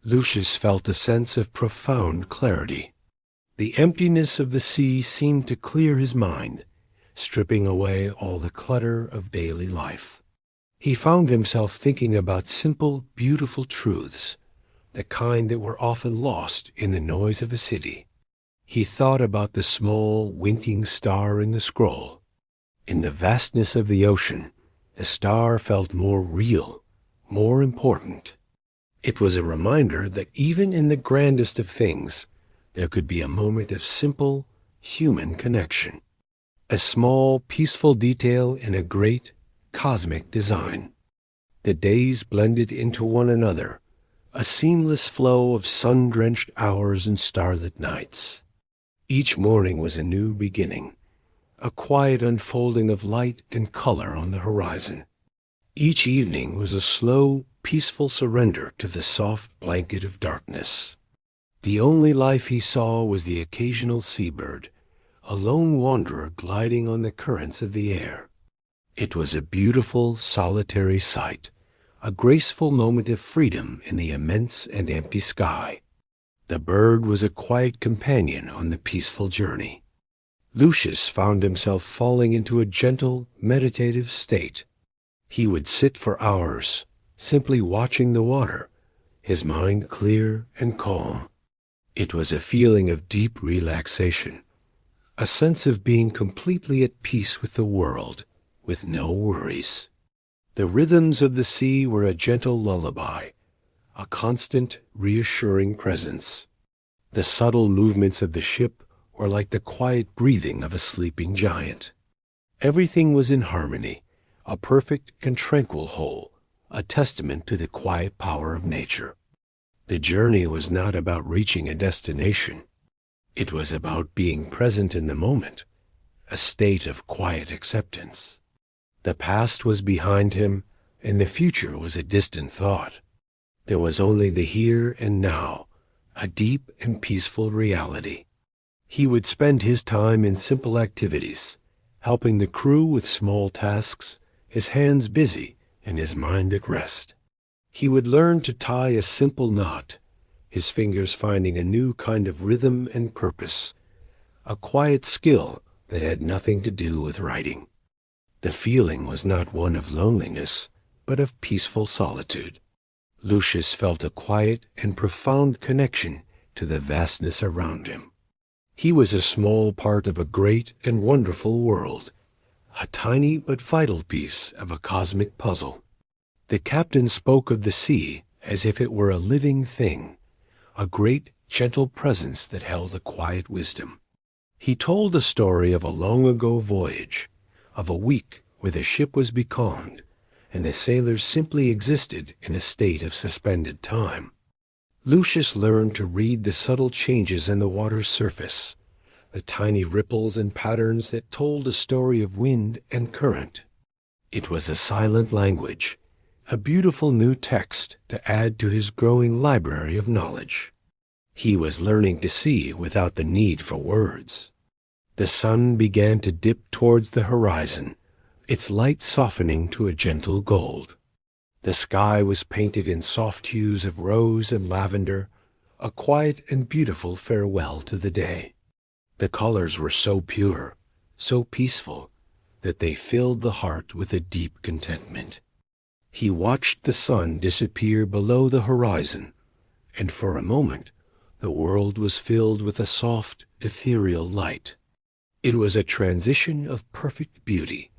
Lucius felt a sense of profound clarity. The emptiness of the sea seemed to clear his mind, stripping away all the clutter of daily life. He found himself thinking about simple, beautiful truths, the kind that were often lost in the noise of a city. He thought about the small, winking star in the scroll. In the vastness of the ocean, the star felt more real, more important. It was a reminder that even in the grandest of things, there could be a moment of simple, human connection. A small, peaceful detail in a great, cosmic design. The days blended into one another, a seamless flow of sun-drenched hours and starlit nights. Each morning was a new beginning, a quiet unfolding of light and color on the horizon. Each evening was a slow, peaceful surrender to the soft blanket of darkness. The only life he saw was the occasional seabird, a lone wanderer gliding on the currents of the air. It was a beautiful, solitary sight, a graceful moment of freedom in the immense and empty sky. The bird was a quiet companion on the peaceful journey. Lucius found himself falling into a gentle, meditative state. He would sit for hours, simply watching the water, his mind clear and calm. It was a feeling of deep relaxation, a sense of being completely at peace with the world, with no worries. The rhythms of the sea were a gentle lullaby, a constant, reassuring presence. The subtle movements of the ship were like the quiet breathing of a sleeping giant. Everything was in harmony, a perfect and tranquil whole, a testament to the quiet power of nature. The journey was not about reaching a destination. It was about being present in the moment, a state of quiet acceptance. The past was behind him, and the future was a distant thought. There was only the here and now, a deep and peaceful reality. He would spend his time in simple activities, helping the crew with small tasks, his hands busy and his mind at rest. He would learn to tie a simple knot, his fingers finding a new kind of rhythm and purpose, a quiet skill that had nothing to do with writing. The feeling was not one of loneliness, but of peaceful solitude. Lucius felt a quiet and profound connection to the vastness around him. He was a small part of a great and wonderful world, a tiny but vital piece of a cosmic puzzle. The captain spoke of the sea as if it were a living thing, a great, gentle presence that held a quiet wisdom. He told the story of a long-ago voyage, of a week where the ship was becalmed, and the sailors simply existed in a state of suspended time. Lucius learned to read the subtle changes in the water's surface, the tiny ripples and patterns that told a story of wind and current. It was a silent language, a beautiful new text to add to his growing library of knowledge. He was learning to see without the need for words. The sun began to dip towards the horizon, its light softening to a gentle gold. The sky was painted in soft hues of rose and lavender, a quiet and beautiful farewell to the day. The colors were so pure, so peaceful, that they filled the heart with a deep contentment. He watched the sun disappear below the horizon, and for a moment the world was filled with a soft, ethereal light. It was a transition of perfect beauty,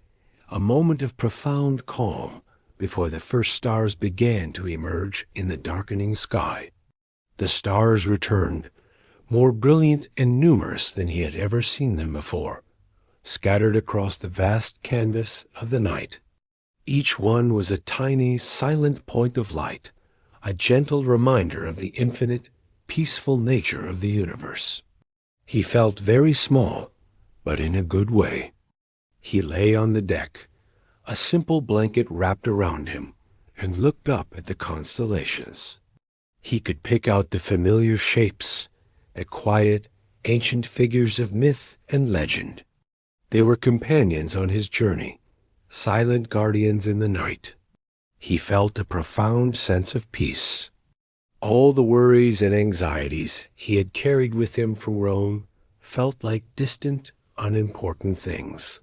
a moment of profound calm before the first stars began to emerge in the darkening sky. The stars returned, more brilliant and numerous than he had ever seen them before, scattered across the vast canvas of the night. Each one was a tiny, silent point of light, a gentle reminder of the infinite, peaceful nature of the universe. He felt very small, but in a good way. He lay on the deck, a simple blanket wrapped around him, and looked up at the constellations. He could pick out the familiar shapes, the quiet, ancient figures of myth and legend. They were companions on his journey, silent guardians in the night. He felt a profound sense of peace. All the worries and anxieties he had carried with him from Rome felt like distant, unimportant things.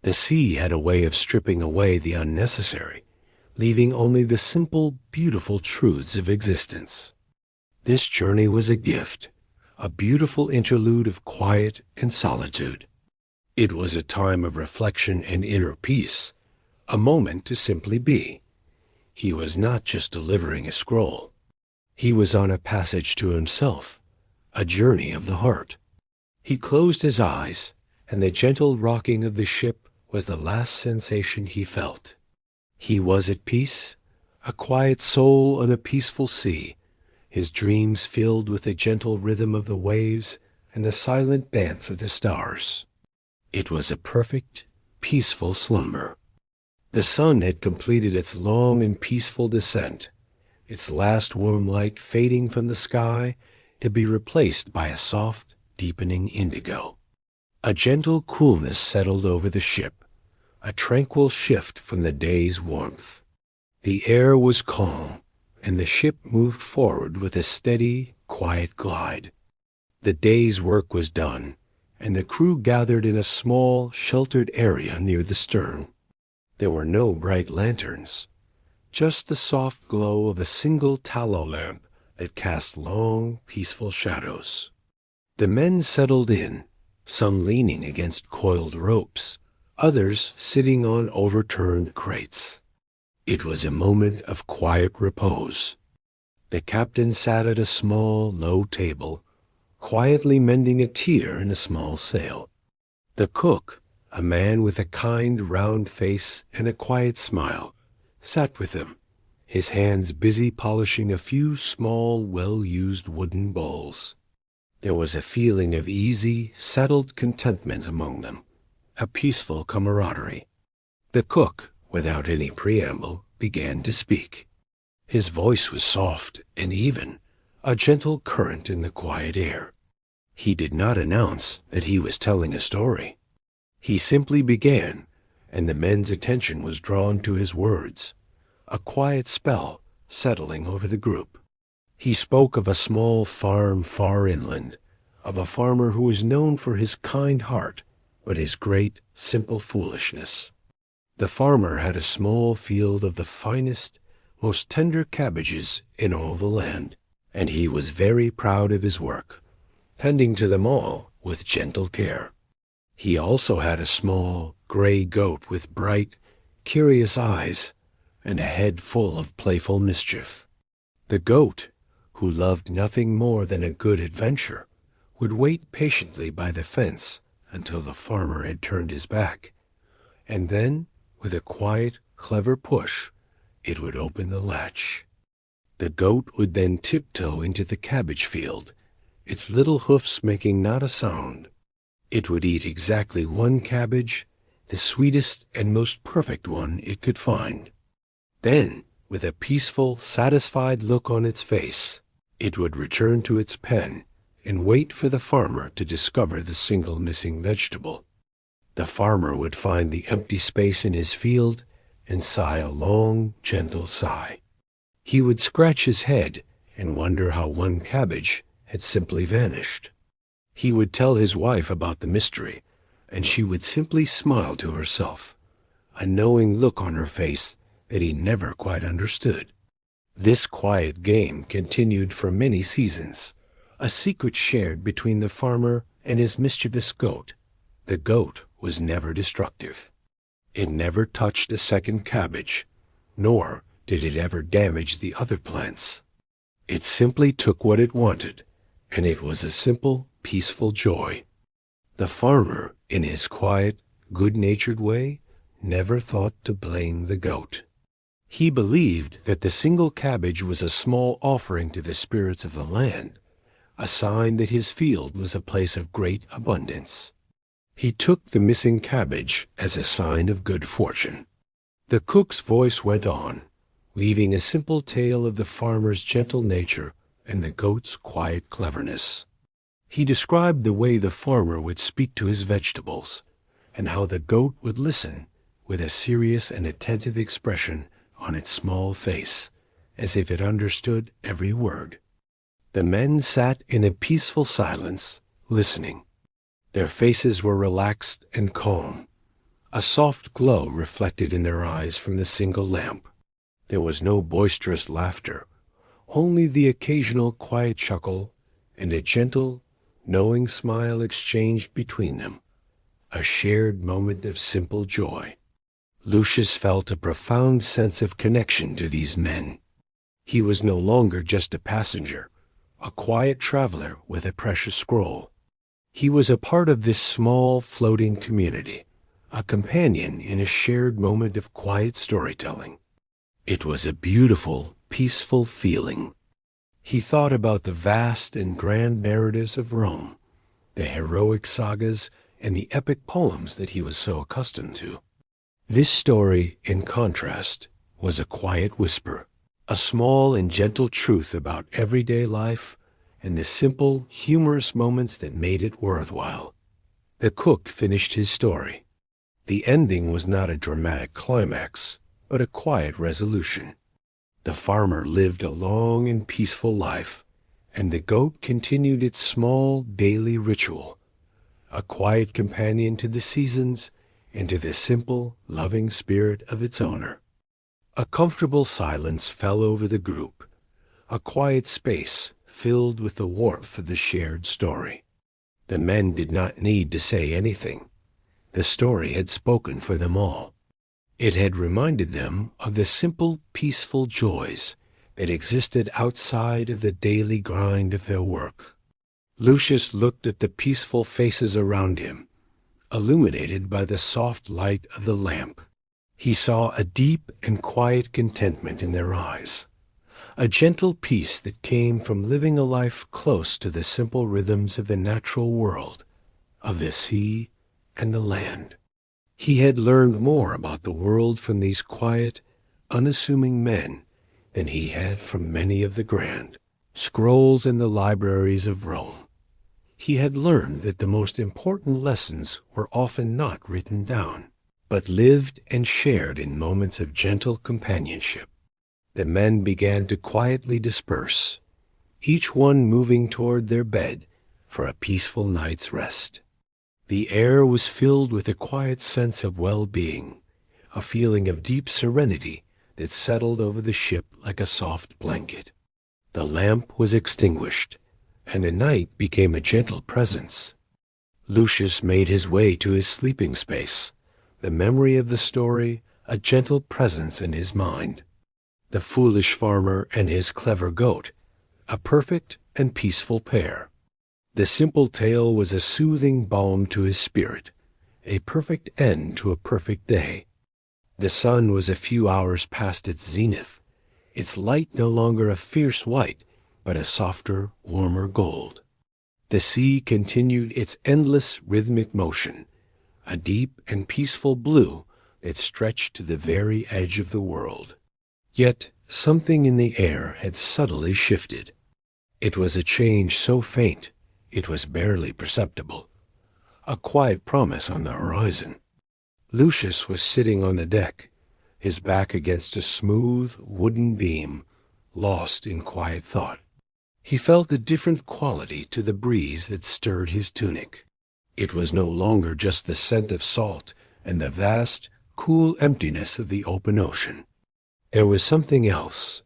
The sea had a way of stripping away the unnecessary, leaving only the simple, beautiful truths of existence. This journey was a gift, a beautiful interlude of quiet and solitude. It was a time of reflection and inner peace, a moment to simply be. He was not just delivering a scroll. He was on a passage to himself, a journey of the heart. He closed his eyes, and the gentle rocking of the ship was the last sensation he felt. He was at peace, a quiet soul on a peaceful sea, his dreams filled with the gentle rhythm of the waves and the silent dance of the stars. It was a perfect, peaceful slumber. The sun had completed its long and peaceful descent, its last warm light fading from the sky to be replaced by a soft, deepening indigo. A gentle coolness settled over the ship, a tranquil shift from the day's warmth. The air was calm, and the ship moved forward with a steady, quiet glide. The day's work was done, and the crew gathered in a small, sheltered area near the stern. There were no bright lanterns, just the soft glow of a single tallow lamp that cast long, peaceful shadows. The men settled in, some leaning against coiled ropes, others sitting on overturned crates. It was a moment of quiet repose. The captain sat at a small, low table, quietly mending a tier in a small sail. The cook, a man with a kind, round face and a quiet smile, sat with him, his hands busy polishing a few small, well-used wooden bowls. There was a feeling of easy, settled contentment among them, a peaceful camaraderie. The cook, without any preamble, began to speak. His voice was soft and even, a gentle current in the quiet air. He did not announce that he was telling a story. He simply began, and the men's attention was drawn to his words, a quiet spell settling over the group. He spoke of a small farm far inland, of a farmer who was known for his kind heart, but his great, simple foolishness. The farmer had a small field of the finest, most tender cabbages in all the land, and he was very proud of his work, tending to them all with gentle care. He also had a small, gray goat with bright, curious eyes, and a head full of playful mischief. The goat, who loved nothing more than a good adventure, would wait patiently by the fence until the farmer had turned his back, and then, with a quiet, clever push, it would open the latch. The goat would then tiptoe into the cabbage field, its little hoofs making not a sound. It would eat exactly one cabbage, the sweetest and most perfect one it could find. Then, with a peaceful, satisfied look on its face, it would return to its pen and wait for the farmer to discover the single missing vegetable. The farmer would find the empty space in his field and sigh a long, gentle sigh. He would scratch his head and wonder how one cabbage had simply vanished. He would tell his wife about the mystery, and she would simply smile to herself, a knowing look on her face that he never quite understood. This quiet game continued for many seasons, a secret shared between the farmer and his mischievous goat. The goat was never destructive. It never touched a second cabbage, nor did it ever damage the other plants. It simply took what it wanted, and it was a simple, peaceful joy. The farmer, in his quiet, good-natured way, never thought to blame the goat. He believed that the single cabbage was a small offering to the spirits of the land, a sign that his field was a place of great abundance. He took the missing cabbage as a sign of good fortune. The cook's voice went on, weaving a simple tale of the farmer's gentle nature and the goat's quiet cleverness. He described the way the farmer would speak to his vegetables, and how the goat would listen with a serious and attentive expression on its small face, as if it understood every word. The men sat in a peaceful silence, listening. Their faces were relaxed and calm. A soft glow reflected in their eyes from the single lamp. There was no boisterous laughter, only the occasional quiet chuckle and a gentle, knowing smile exchanged between them, a shared moment of simple joy. Lucius felt a profound sense of connection to these men. He was no longer just a passenger, a quiet traveler with a precious scroll. He was a part of this small, floating community, a companion in a shared moment of quiet storytelling. It was a beautiful, peaceful feeling. He thought about the vast and grand narratives of Rome, the heroic sagas and the epic poems that he was so accustomed to. This story, in contrast, was a quiet whisper, a small and gentle truth about everyday life and the simple, humorous moments that made it worthwhile. The cook finished his story. The ending was not a dramatic climax, but a quiet resolution. The farmer lived a long and peaceful life, and the goat continued its small daily ritual, a quiet companion to the seasons and to the simple, loving spirit of its owner. A comfortable silence fell over the group, a quiet space filled with the warmth of the shared story. The men did not need to say anything. The story had spoken for them all. It had reminded them of the simple, peaceful joys that existed outside of the daily grind of their work. Lucius looked at the peaceful faces around him, illuminated by the soft light of the lamp. He saw a deep and quiet contentment in their eyes, a gentle peace that came from living a life close to the simple rhythms of the natural world, of the sea and the land. He had learned more about the world from these quiet, unassuming men than he had from many of the grand scrolls in the libraries of Rome. He had learned that the most important lessons were often not written down, but lived and shared in moments of gentle companionship. The men began to quietly disperse, each one moving toward their bed for a peaceful night's rest. The air was filled with a quiet sense of well-being, a feeling of deep serenity that settled over the ship like a soft blanket. The lamp was extinguished, and the night became a gentle presence. Lucius made his way to his sleeping space, the memory of the story a gentle presence in his mind. The foolish farmer and his clever goat, a perfect and peaceful pair. The simple tale was a soothing balm to his spirit, a perfect end to a perfect day. The sun was a few hours past its zenith, its light no longer a fierce white, but a softer, warmer gold. The sea continued its endless rhythmic motion, a deep and peaceful blue that stretched to the very edge of the world. Yet something in the air had subtly shifted. It was a change so faint it was barely perceptible, a quiet promise on the horizon. Lucius was sitting on the deck, his back against a smooth wooden beam, lost in quiet thought. He felt a different quality to the breeze that stirred his tunic. It was no longer just the scent of salt and the vast, cool emptiness of the open ocean. There was something else,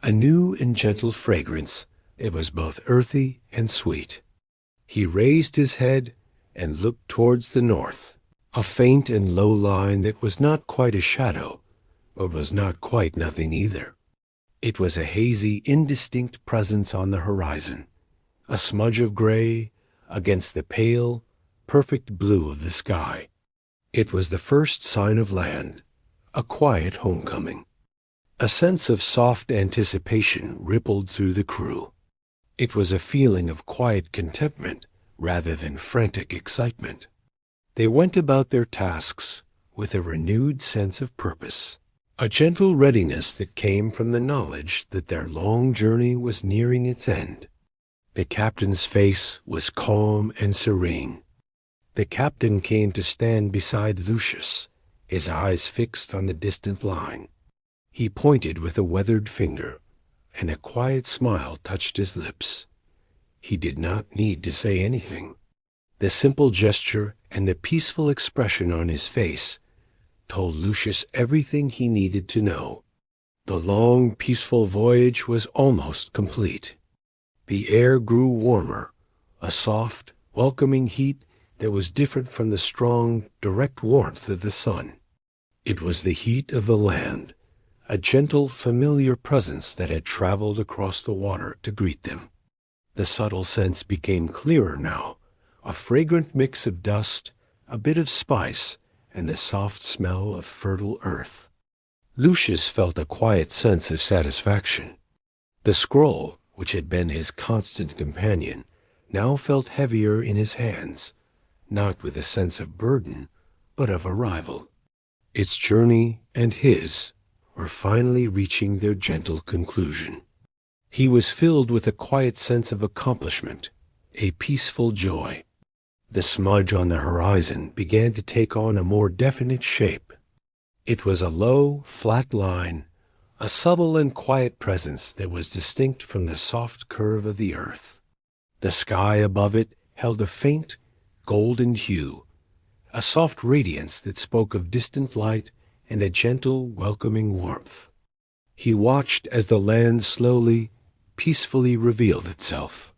a new and gentle fragrance that was both earthy and sweet. He raised his head and looked towards the north, a faint and low line that was not quite a shadow, but was not quite nothing either. It was a hazy, indistinct presence on the horizon, a smudge of gray against the pale, perfect blue of the sky. It was the first sign of land, a quiet homecoming. A sense of soft anticipation rippled through the crew. It was a feeling of quiet contentment rather than frantic excitement. They went about their tasks with a renewed sense of purpose, a gentle readiness that came from the knowledge that their long journey was nearing its end. The captain's face was calm and serene. The captain came to stand beside Lucius, his eyes fixed on the distant line. He pointed with a weathered finger, and a quiet smile touched his lips. He did not need to say anything. The simple gesture and the peaceful expression on his face told Lucius everything he needed to know. The long, peaceful voyage was almost complete. The air grew warmer, a soft, welcoming heat that was different from the strong, direct warmth of the sun. It was the heat of the land, a gentle, familiar presence that had traveled across the water to greet them. The subtle scents became clearer now, a fragrant mix of dust, a bit of spice, and the soft smell of fertile earth. Lucius felt a quiet sense of satisfaction. The scroll, which had been his constant companion, now felt heavier in his hands, not with a sense of burden, but of arrival. Its journey and his were finally reaching their gentle conclusion. He was filled with a quiet sense of accomplishment, a peaceful joy. The smudge on the horizon began to take on a more definite shape. It was a low, flat line, a subtle and quiet presence that was distinct from the soft curve of the earth. The sky above it held a faint, golden hue, a soft radiance that spoke of distant light and a gentle, welcoming warmth. He watched as the land slowly, peacefully revealed itself.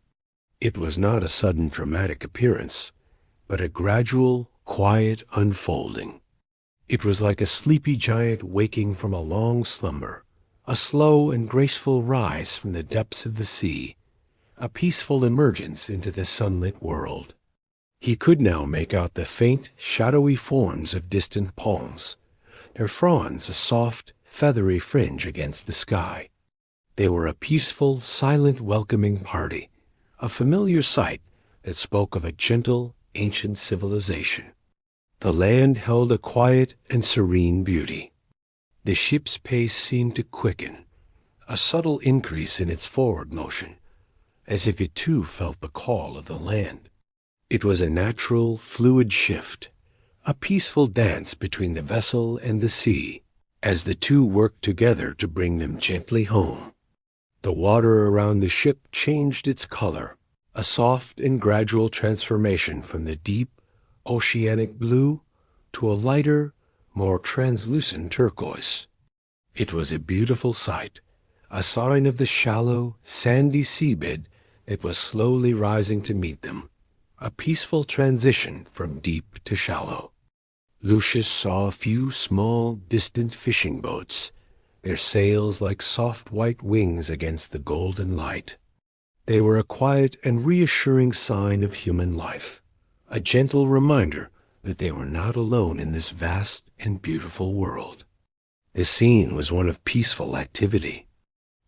It was not a sudden dramatic appearance, but a gradual, quiet unfolding. It was like a sleepy giant waking from a long slumber, a slow and graceful rise from the depths of the sea, a peaceful emergence into the sunlit world. He could now make out the faint, shadowy forms of distant palms, their fronds a soft, feathery fringe against the sky. They were a peaceful, silent, welcoming party, a familiar sight that spoke of a gentle, ancient civilization. The land held a quiet and serene beauty. The ship's pace seemed to quicken, a subtle increase in its forward motion, as if it too felt the call of the land. It was a natural, fluid shift, a peaceful dance between the vessel and the sea, as the two worked together to bring them gently home. The water around the ship changed its color, a soft and gradual transformation from the deep, oceanic blue to a lighter, more translucent turquoise. It was a beautiful sight, a sign of the shallow, sandy seabed that was slowly rising to meet them, a peaceful transition from deep to shallow. Lucius saw a few small, distant fishing boats, their sails like soft white wings against the golden light. They were a quiet and reassuring sign of human life, a gentle reminder that they were not alone in this vast and beautiful world. The scene was one of peaceful activity.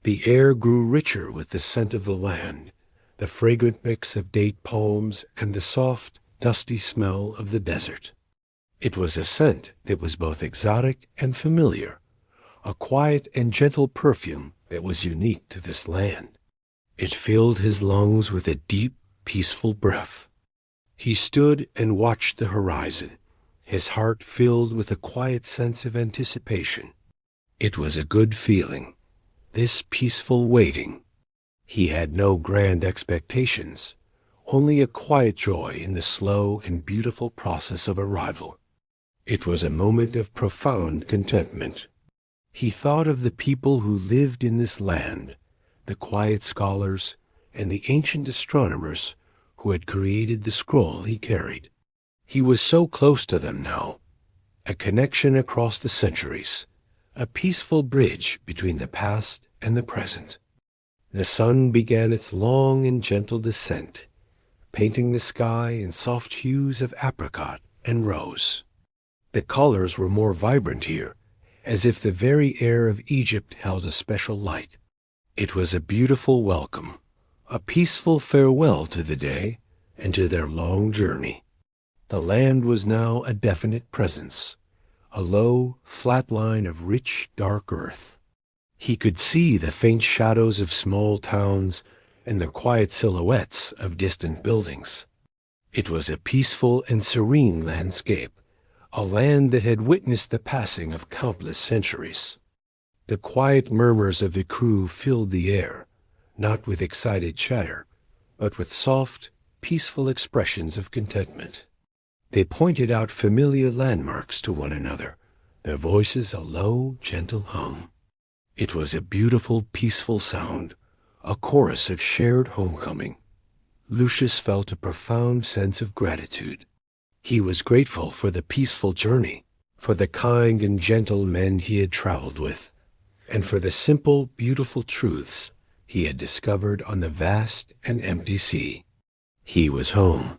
The air grew richer with the scent of the land, the fragrant mix of date palms and the soft, dusty smell of the desert. It was a scent that was both exotic and familiar, a quiet and gentle perfume that was unique to this land. It filled his lungs with a deep, peaceful breath. He stood and watched the horizon, his heart filled with a quiet sense of anticipation. It was a good feeling, this peaceful waiting. He had no grand expectations, only a quiet joy in the slow and beautiful process of arrival. It was a moment of profound contentment. He thought of the people who lived in this land, the quiet scholars and the ancient astronomers who had created the scroll he carried. He was so close to them now, a connection across the centuries, a peaceful bridge between the past and the present. The sun began its long and gentle descent, painting the sky in soft hues of apricot and rose. The colors were more vibrant here, as if the very air of Egypt held a special light. It was a beautiful welcome, a peaceful farewell to the day and to their long journey. The land was now a definite presence, a low, flat line of rich, dark earth. He could see the faint shadows of small towns and the quiet silhouettes of distant buildings. It was a peaceful and serene landscape, a land that had witnessed the passing of countless centuries. The quiet murmurs of the crew filled the air, not with excited chatter, but with soft, peaceful expressions of contentment. They pointed out familiar landmarks to one another, their voices a low, gentle hum. It was a beautiful, peaceful sound, a chorus of shared homecoming. Lucius felt a profound sense of gratitude. He was grateful for the peaceful journey, for the kind and gentle men he had traveled with, and for the simple, beautiful truths he had discovered on the vast and empty sea. He was home.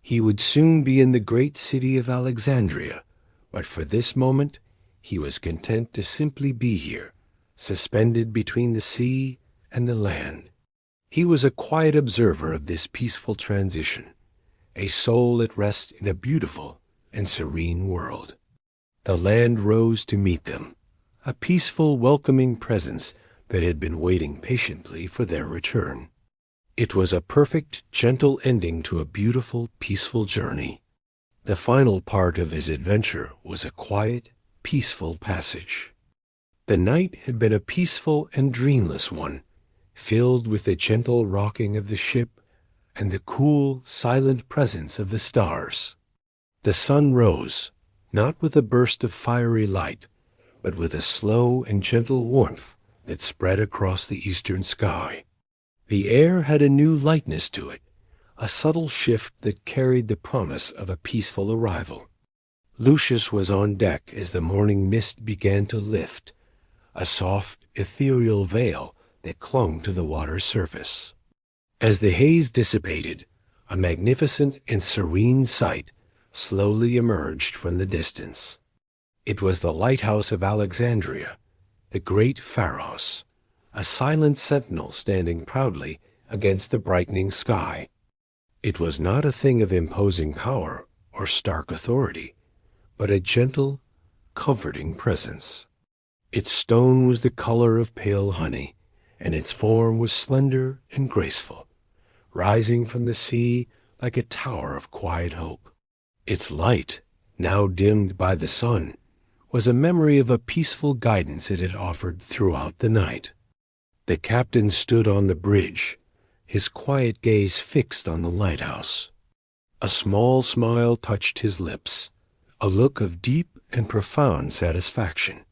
He would soon be in the great city of Alexandria, but for this moment he was content to simply be here, suspended between the sea and the land. He was a quiet observer of this peaceful transition, a soul at rest in a beautiful and serene world. The land rose to meet them, a peaceful, welcoming presence that had been waiting patiently for their return. It was a perfect, gentle ending to a beautiful, peaceful journey. The final part of his adventure was a quiet, peaceful passage. The night had been a peaceful and dreamless one, filled with the gentle rocking of the ship and the cool, silent presence of the stars. The sun rose, not with a burst of fiery light, but with a slow and gentle warmth that spread across the eastern sky. The air had a new lightness to it, a subtle shift that carried the promise of a peaceful arrival. Lucius was on deck as the morning mist began to lift, a soft, ethereal veil that clung to the water's surface. As the haze dissipated, a magnificent and serene sight slowly emerged from the distance. It was the lighthouse of Alexandria, the great Pharos, a silent sentinel standing proudly against the brightening sky. It was not a thing of imposing power or stark authority, but a gentle, comforting presence. Its stone was the color of pale honey, and its form was slender and graceful, rising from the sea like a tower of quiet hope. Its light, now dimmed by the sun, was a memory of a peaceful guidance it had offered throughout the night. The captain stood on the bridge, his quiet gaze fixed on the lighthouse. A small smile touched his lips, a look of deep and profound satisfaction.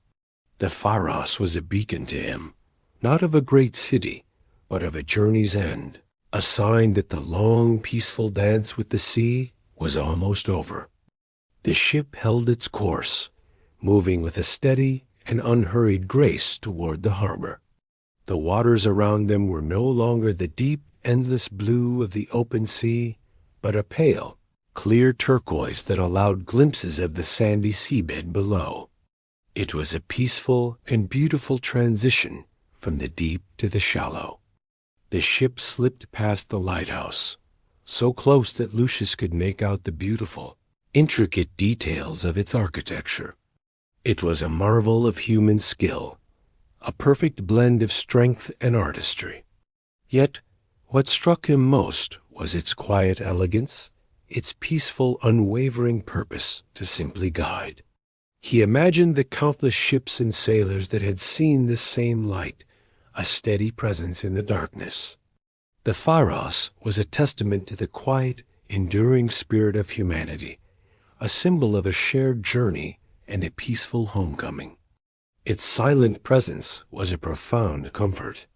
The Pharos was a beacon to him, not of a great city, but of a journey's end, a sign that the long, peaceful dance with the sea was almost over. The ship held its course, moving with a steady and unhurried grace toward the harbor. The waters around them were no longer the deep, endless blue of the open sea, but a pale, clear turquoise that allowed glimpses of the sandy seabed below. It was a peaceful and beautiful transition from the deep to the shallow. The ship slipped past the lighthouse, so close that Lucius could make out the beautiful, intricate details of its architecture. It was a marvel of human skill, a perfect blend of strength and artistry. Yet, what struck him most was its quiet elegance, its peaceful, unwavering purpose to simply guide. He imagined the countless ships and sailors that had seen this same light, a steady presence in the darkness. The Pharos was a testament to the quiet, enduring spirit of humanity, a symbol of a shared journey and a peaceful homecoming. Its silent presence was a profound comfort.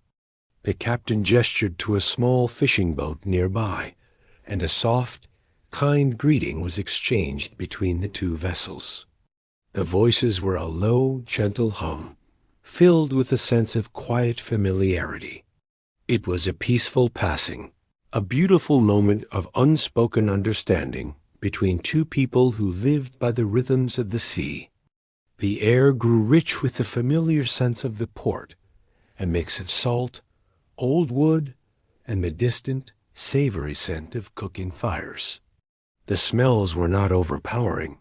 The captain gestured to a small fishing boat nearby, and a soft, kind greeting was exchanged between the two vessels. The voices were a low, gentle hum, filled with a sense of quiet familiarity. It was a peaceful passing, a beautiful moment of unspoken understanding between two people who lived by the rhythms of the sea. The air grew rich with the familiar sense of the port, a mix of salt, old wood, and the distant, savory scent of cooking fires. The smells were not overpowering,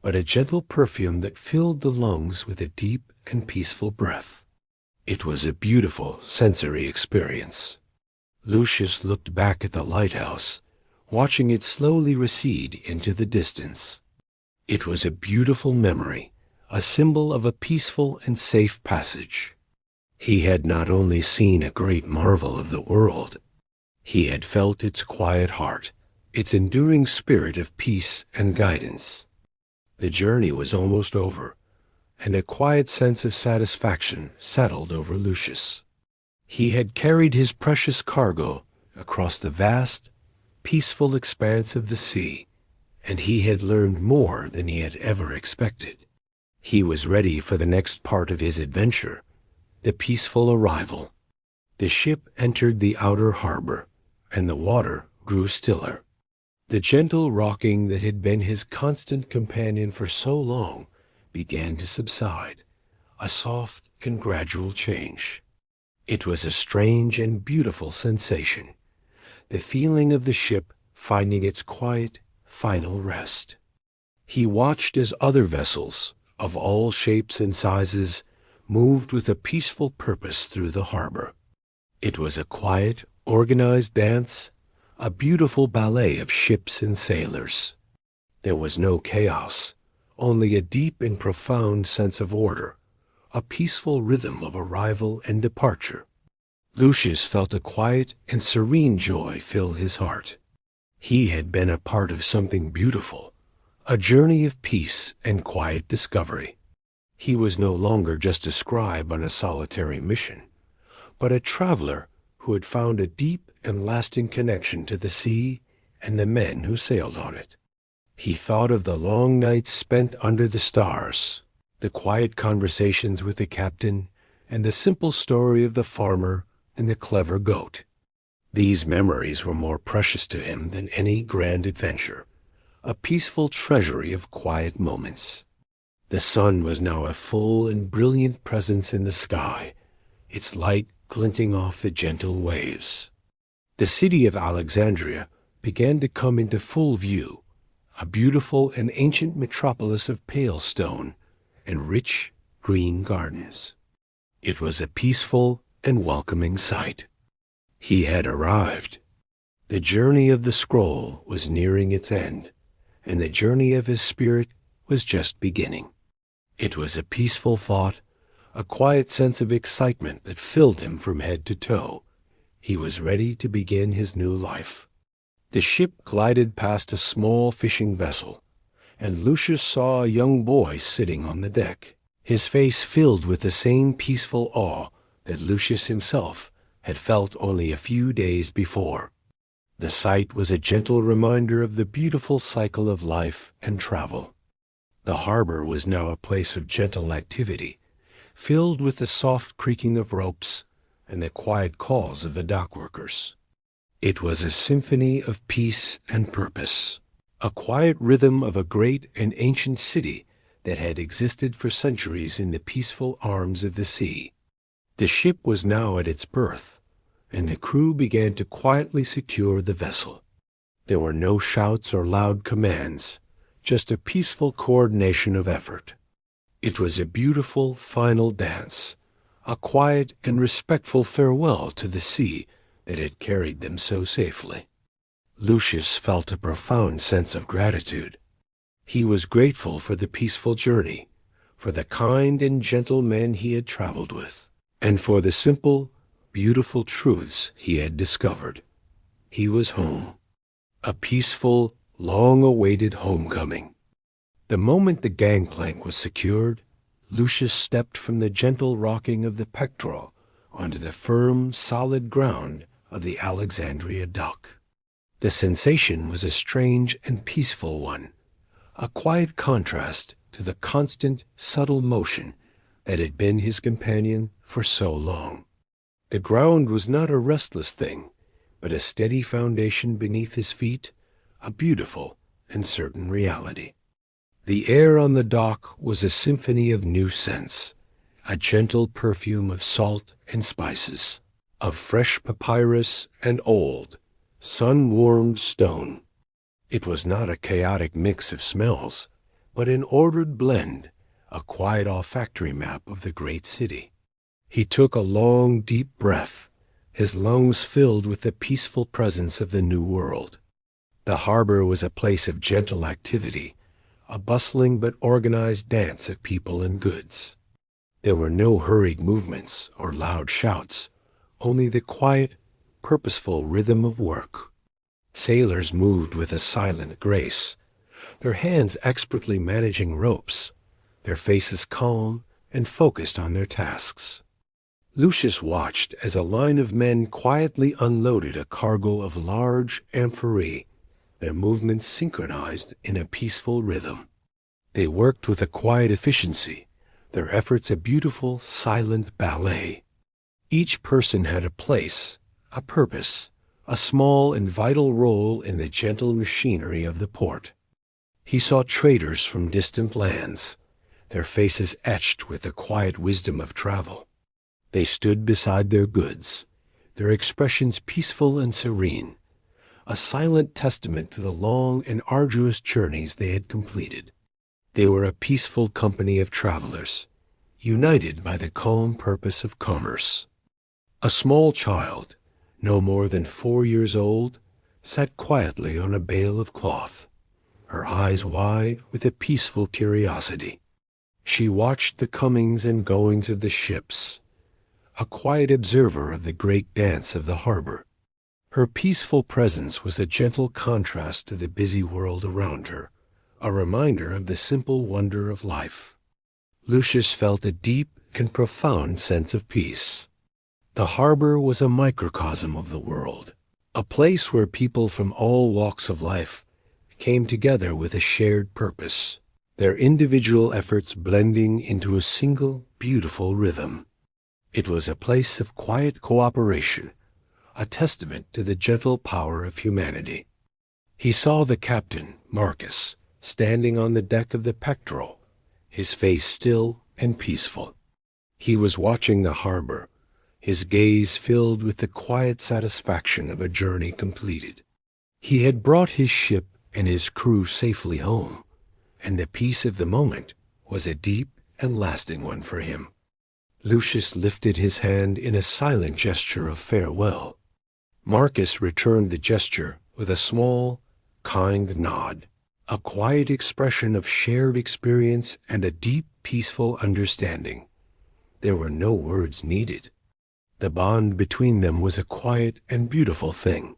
but a gentle perfume that filled the lungs with a deep and peaceful breath. It was a beautiful sensory experience. Lucius looked back at the lighthouse, watching it slowly recede into the distance. It was a beautiful memory, a symbol of a peaceful and safe passage. He had not only seen a great marvel of the world, he had felt its quiet heart, its enduring spirit of peace and guidance. The journey was almost over, and a quiet sense of satisfaction settled over Lucius. He had carried his precious cargo across the vast, peaceful expanse of the sea, and he had learned more than he had ever expected. He was ready for the next part of his adventure, the peaceful arrival. The ship entered the outer harbor, and the water grew stiller. The gentle rocking that had been his constant companion for so long began to subside, a soft and gradual change. It was a strange and beautiful sensation, the feeling of the ship finding its quiet, final rest. He watched as other vessels, of all shapes and sizes, moved with a peaceful purpose through the harbor. It was a quiet, organized dance, a beautiful ballet of ships and sailors. There was no chaos, only a deep and profound sense of order, a peaceful rhythm of arrival and departure. Lucius felt a quiet and serene joy fill his heart. He had been a part of something beautiful, a journey of peace and quiet discovery. He was no longer just a scribe on a solitary mission, but a traveler who had found a deep and lasting connection to the sea and the men who sailed on it. He thought of the long nights spent under the stars, the quiet conversations with the captain, and the simple story of the farmer and the clever goat. These memories were more precious to him than any grand adventure, a peaceful treasury of quiet moments. The sun was now a full and brilliant presence in the sky, its light glinting off the gentle waves. The city of Alexandria began to come into full view, a beautiful and ancient metropolis of pale stone and rich green gardens. It was a peaceful and welcoming sight. He had arrived. The journey of the scroll was nearing its end, and the journey of his spirit was just beginning. It was a peaceful thought, a quiet sense of excitement that filled him from head to toe. He was ready to begin his new life. The ship glided past a small fishing vessel, and Lucius saw a young boy sitting on the deck, his face filled with the same peaceful awe that Lucius himself had felt only a few days before. The sight was a gentle reminder of the beautiful cycle of life and travel. The harbor was now a place of gentle activity, filled with the soft creaking of ropes and the quiet calls of the dock workers. It was a symphony of peace and purpose, a quiet rhythm of a great and ancient city that had existed for centuries in the peaceful arms of the sea. The ship was now at its berth, and the crew began to quietly secure the vessel. There were no shouts or loud commands, just a peaceful coordination of effort. It was a beautiful final dance, a quiet and respectful farewell to the sea that had carried them so safely. Lucius felt a profound sense of gratitude. He was grateful for the peaceful journey, for the kind and gentle men he had traveled with, and for the simple, beautiful truths he had discovered. He was home, a peaceful, long-awaited homecoming. The moment the gangplank was secured, Lucius stepped from the gentle rocking of the pectoral onto the firm, solid ground of the Alexandria dock. The sensation was a strange and peaceful one, a quiet contrast to the constant, subtle motion that had been his companion for so long. The ground was not a restless thing, but a steady foundation beneath his feet, a beautiful and certain reality. The air on the dock was a symphony of new scents, a gentle perfume of salt and spices, of fresh papyrus and old, sun-warmed stone. It was not a chaotic mix of smells, but an ordered blend, a quiet olfactory map of the great city. He took a long, deep breath, his lungs filled with the peaceful presence of the new world. The harbor was a place of gentle activity, a bustling but organized dance of people and goods. There were no hurried movements or loud shouts, only the quiet, purposeful rhythm of work. Sailors moved with a silent grace, their hands expertly managing ropes, their faces calm and focused on their tasks. Lucius watched as a line of men quietly unloaded a cargo of large amphorae, their movements synchronized in a peaceful rhythm. They worked with a quiet efficiency, their efforts a beautiful, silent ballet. Each person had a place, a purpose, a small and vital role in the gentle machinery of the port. He saw traders from distant lands, their faces etched with the quiet wisdom of travel. They stood beside their goods, their expressions peaceful and serene, a silent testament to the long and arduous journeys they had completed. They were a peaceful company of travelers, united by the calm purpose of commerce. A small child, no more than 4 years old, sat quietly on a bale of cloth, her eyes wide with a peaceful curiosity. She watched the comings and goings of the ships, a quiet observer of the great dance of the harbor. Her peaceful presence was a gentle contrast to the busy world around her, a reminder of the simple wonder of life. Lucius felt a deep and profound sense of peace. The harbor was a microcosm of the world, a place where people from all walks of life came together with a shared purpose, their individual efforts blending into a single, beautiful rhythm. It was a place of quiet cooperation, a testament to the gentle power of humanity. He saw the captain, Marcus, standing on the deck of the Pectoral, his face still and peaceful. He was watching the harbor, his gaze filled with the quiet satisfaction of a journey completed. He had brought his ship and his crew safely home, and the peace of the moment was a deep and lasting one for him. Lucius lifted his hand in a silent gesture of farewell. Marcus returned the gesture with a small, kind nod, a quiet expression of shared experience and a deep, peaceful understanding. There were no words needed. The bond between them was a quiet and beautiful thing,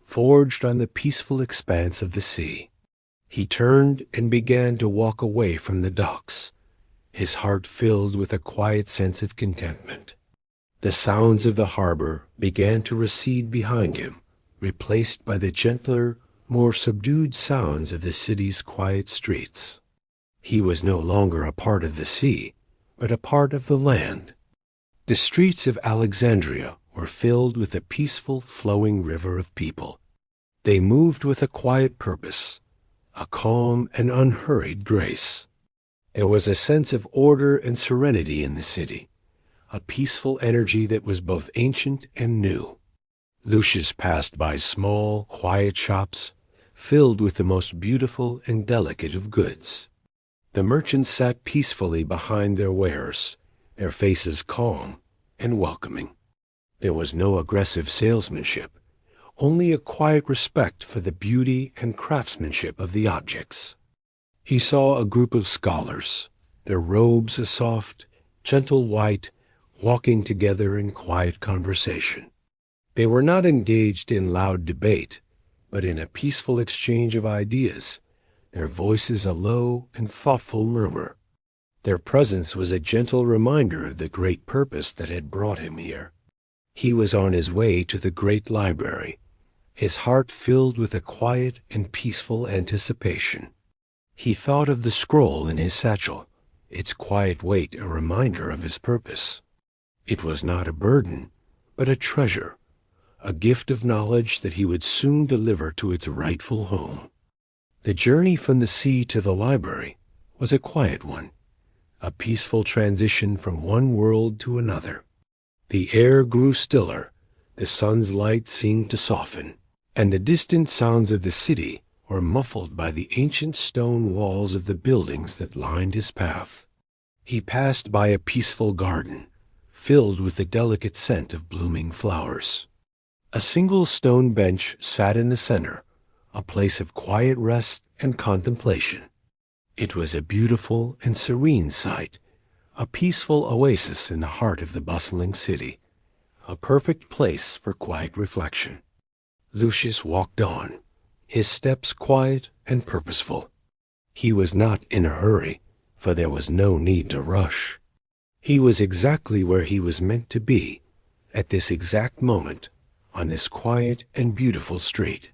forged on the peaceful expanse of the sea. He turned and began to walk away from the docks, his heart filled with a quiet sense of contentment. The sounds of the harbor began to recede behind him, replaced by the gentler, more subdued sounds of the city's quiet streets. He was no longer a part of the sea, but a part of the land. The streets of Alexandria were filled with a peaceful, flowing river of people. They moved with a quiet purpose, a calm and unhurried grace. There was a sense of order and serenity in the city, a peaceful energy that was both ancient and new. Lucius passed by small, quiet shops filled with the most beautiful and delicate of goods. The merchants sat peacefully behind their wares, their faces calm and welcoming. There was no aggressive salesmanship, only a quiet respect for the beauty and craftsmanship of the objects. He saw a group of scholars, their robes a soft, gentle white, walking together in quiet conversation. They were not engaged in loud debate, but in a peaceful exchange of ideas, their voices a low and thoughtful murmur. Their presence was a gentle reminder of the great purpose that had brought him here. He was on his way to the Great Library, his heart filled with a quiet and peaceful anticipation. He thought of the scroll in his satchel, its quiet weight a reminder of his purpose. It was not a burden, but a treasure, a gift of knowledge that he would soon deliver to its rightful home. The journey from the sea to the library was a quiet one, a peaceful transition from one world to another. The air grew stiller, the sun's light seemed to soften, and the distant sounds of the city were muffled by the ancient stone walls of the buildings that lined his path. He passed by a peaceful garden, filled with the delicate scent of blooming flowers. A single stone bench sat in the center, a place of quiet rest and contemplation. It was a beautiful and serene sight, a peaceful oasis in the heart of the bustling city, a perfect place for quiet reflection. Lucius walked on, his steps quiet and purposeful. He was not in a hurry, for there was no need to rush. He was exactly where he was meant to be, at this exact moment, on this quiet and beautiful street.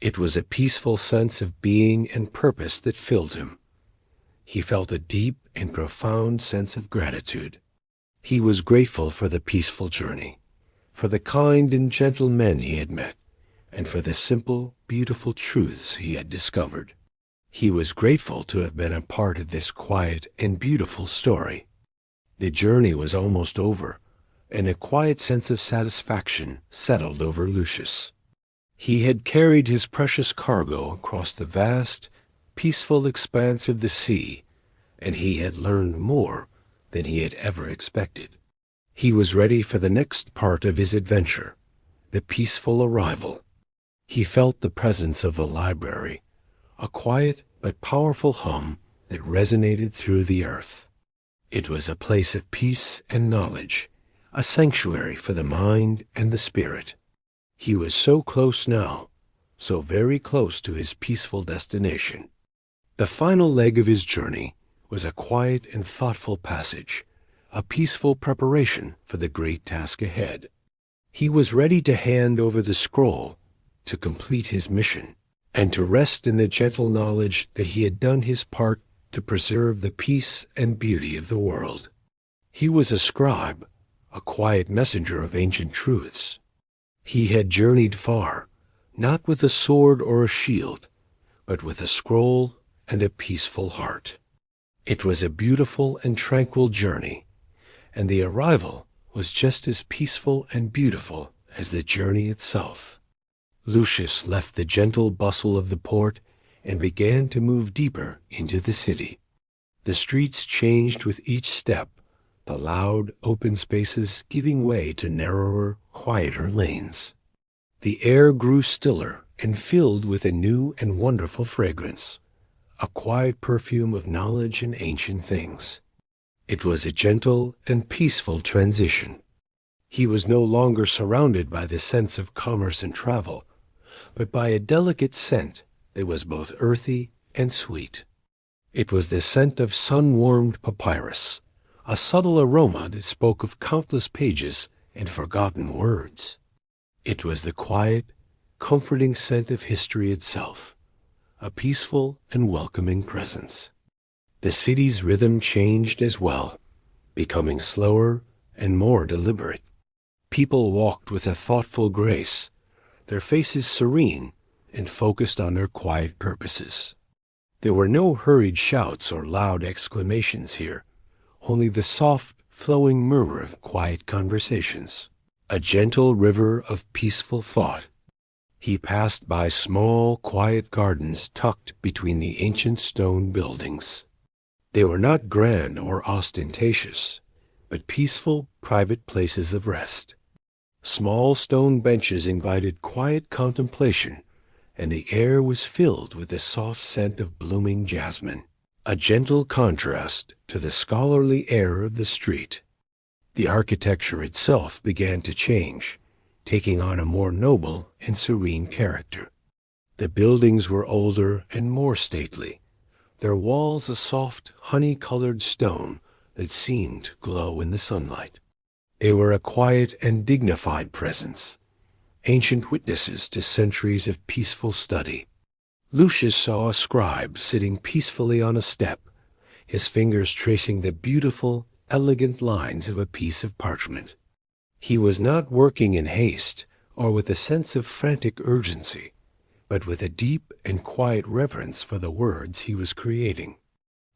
It was a peaceful sense of being and purpose that filled him. He felt a deep and profound sense of gratitude. He was grateful for the peaceful journey, for the kind and gentle men he had met, and for the simple, beautiful truths he had discovered. He was grateful to have been a part of this quiet and beautiful story. The journey was almost over, and a quiet sense of satisfaction settled over Lucius. He had carried his precious cargo across the vast, peaceful expanse of the sea, and he had learned more than he had ever expected. He was ready for the next part of his adventure, the peaceful arrival. He felt the presence of the library, a quiet but powerful hum that resonated through the earth. It was a place of peace and knowledge, a sanctuary for the mind and the spirit. He was so close now, so very close to his peaceful destination. The final leg of his journey was a quiet and thoughtful passage, a peaceful preparation for the great task ahead. He was ready to hand over the scroll, to complete his mission, and to rest in the gentle knowledge that he had done his part to preserve the peace and beauty of the world. He was a scribe, a quiet messenger of ancient truths. He had journeyed far, not with a sword or a shield, but with a scroll and a peaceful heart. It was a beautiful and tranquil journey, and the arrival was just as peaceful and beautiful as the journey itself. Lucius left the gentle bustle of the port and began to move deeper into the city. The streets changed with each step, the loud, open spaces giving way to narrower, quieter lanes. The air grew stiller and filled with a new and wonderful fragrance, a quiet perfume of knowledge and ancient things. It was a gentle and peaceful transition. He was no longer surrounded by the sense of commerce and travel, but by a delicate scent that was both earthy and sweet. It was the scent of sun-warmed papyrus, a subtle aroma that spoke of countless pages and forgotten words. It was the quiet, comforting scent of history itself, a peaceful and welcoming presence. The city's rhythm changed as well, becoming slower and more deliberate. People walked with a thoughtful grace, their faces serene and focused on their quiet purposes. There were no hurried shouts or loud exclamations here, only the soft, flowing murmur of quiet conversations, a gentle river of peaceful thought. He passed by small, quiet gardens tucked between the ancient stone buildings. They were not grand or ostentatious, but peaceful, private places of rest. Small stone benches invited quiet contemplation, and the air was filled with the soft scent of blooming jasmine, a gentle contrast to the scholarly air of the street. The architecture itself began to change, taking on a more noble and serene character. The buildings were older and more stately, their walls a soft, honey-colored stone that seemed to glow in the sunlight. They were a quiet and dignified presence, ancient witnesses to centuries of peaceful study. Lucius saw a scribe sitting peacefully on a step, his fingers tracing the beautiful, elegant lines of a piece of parchment. He was not working in haste or with a sense of frantic urgency, but with a deep and quiet reverence for the words he was creating.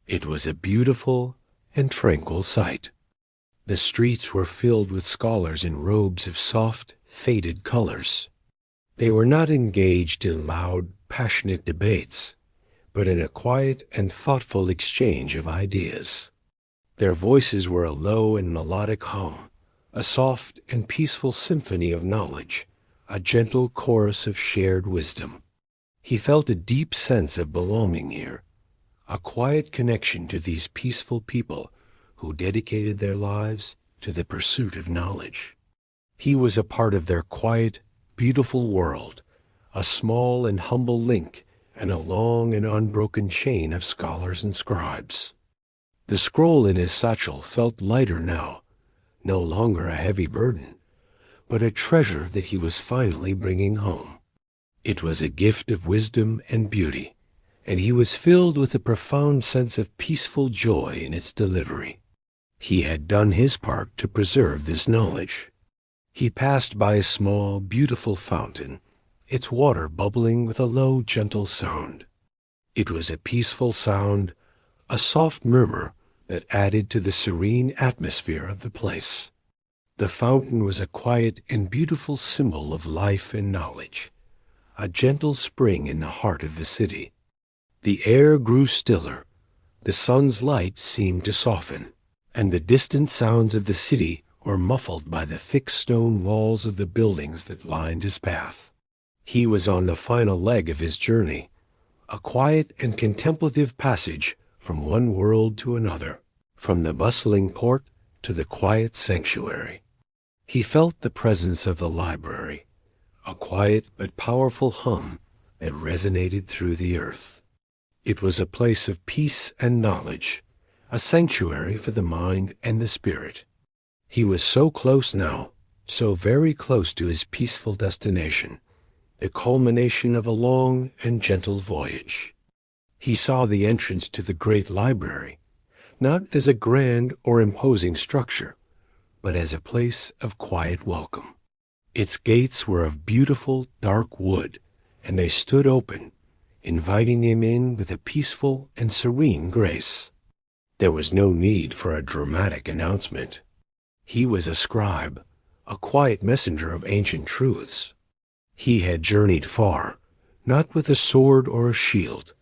It was a beautiful and tranquil sight. The streets were filled with scholars in robes of soft, faded colors. They were not engaged in loud, passionate debates, but in a quiet and thoughtful exchange of ideas. Their voices were a low and melodic hum, a soft and peaceful symphony of knowledge, a gentle chorus of shared wisdom. He felt a deep sense of belonging here, a quiet connection to these peaceful people who dedicated their lives to the pursuit of knowledge. He was a part of their quiet, beautiful world, a small and humble link in a long and unbroken chain of scholars and scribes. The scroll in his satchel felt lighter now, no longer a heavy burden, but a treasure that he was finally bringing home. It was a gift of wisdom and beauty, and he was filled with a profound sense of peaceful joy in its delivery. He had done his part to preserve this knowledge. He passed by a small, beautiful fountain, its water bubbling with a low, gentle sound. It was a peaceful sound, a soft murmur that added to the serene atmosphere of the place. The fountain was a quiet and beautiful symbol of life and knowledge, a gentle spring in the heart of the city. The air grew stiller, the sun's light seemed to soften, and the distant sounds of the city or muffled by the thick stone walls of the buildings that lined his path. He was on the final leg of his journey, a quiet and contemplative passage from one world to another, from the bustling court to the quiet sanctuary. He felt the presence of the library, a quiet but powerful hum that resonated through the earth. It was a place of peace and knowledge, a sanctuary for the mind and the spirit. He was so close now, so very close to his peaceful destination, the culmination of a long and gentle voyage. He saw the entrance to the Great Library, not as a grand or imposing structure, but as a place of quiet welcome. Its gates were of beautiful, dark wood, and they stood open, inviting him in with a peaceful and serene grace. There was no need for a dramatic announcement. He was a scribe, a quiet messenger of ancient truths. He had journeyed far, not with a sword or a shield,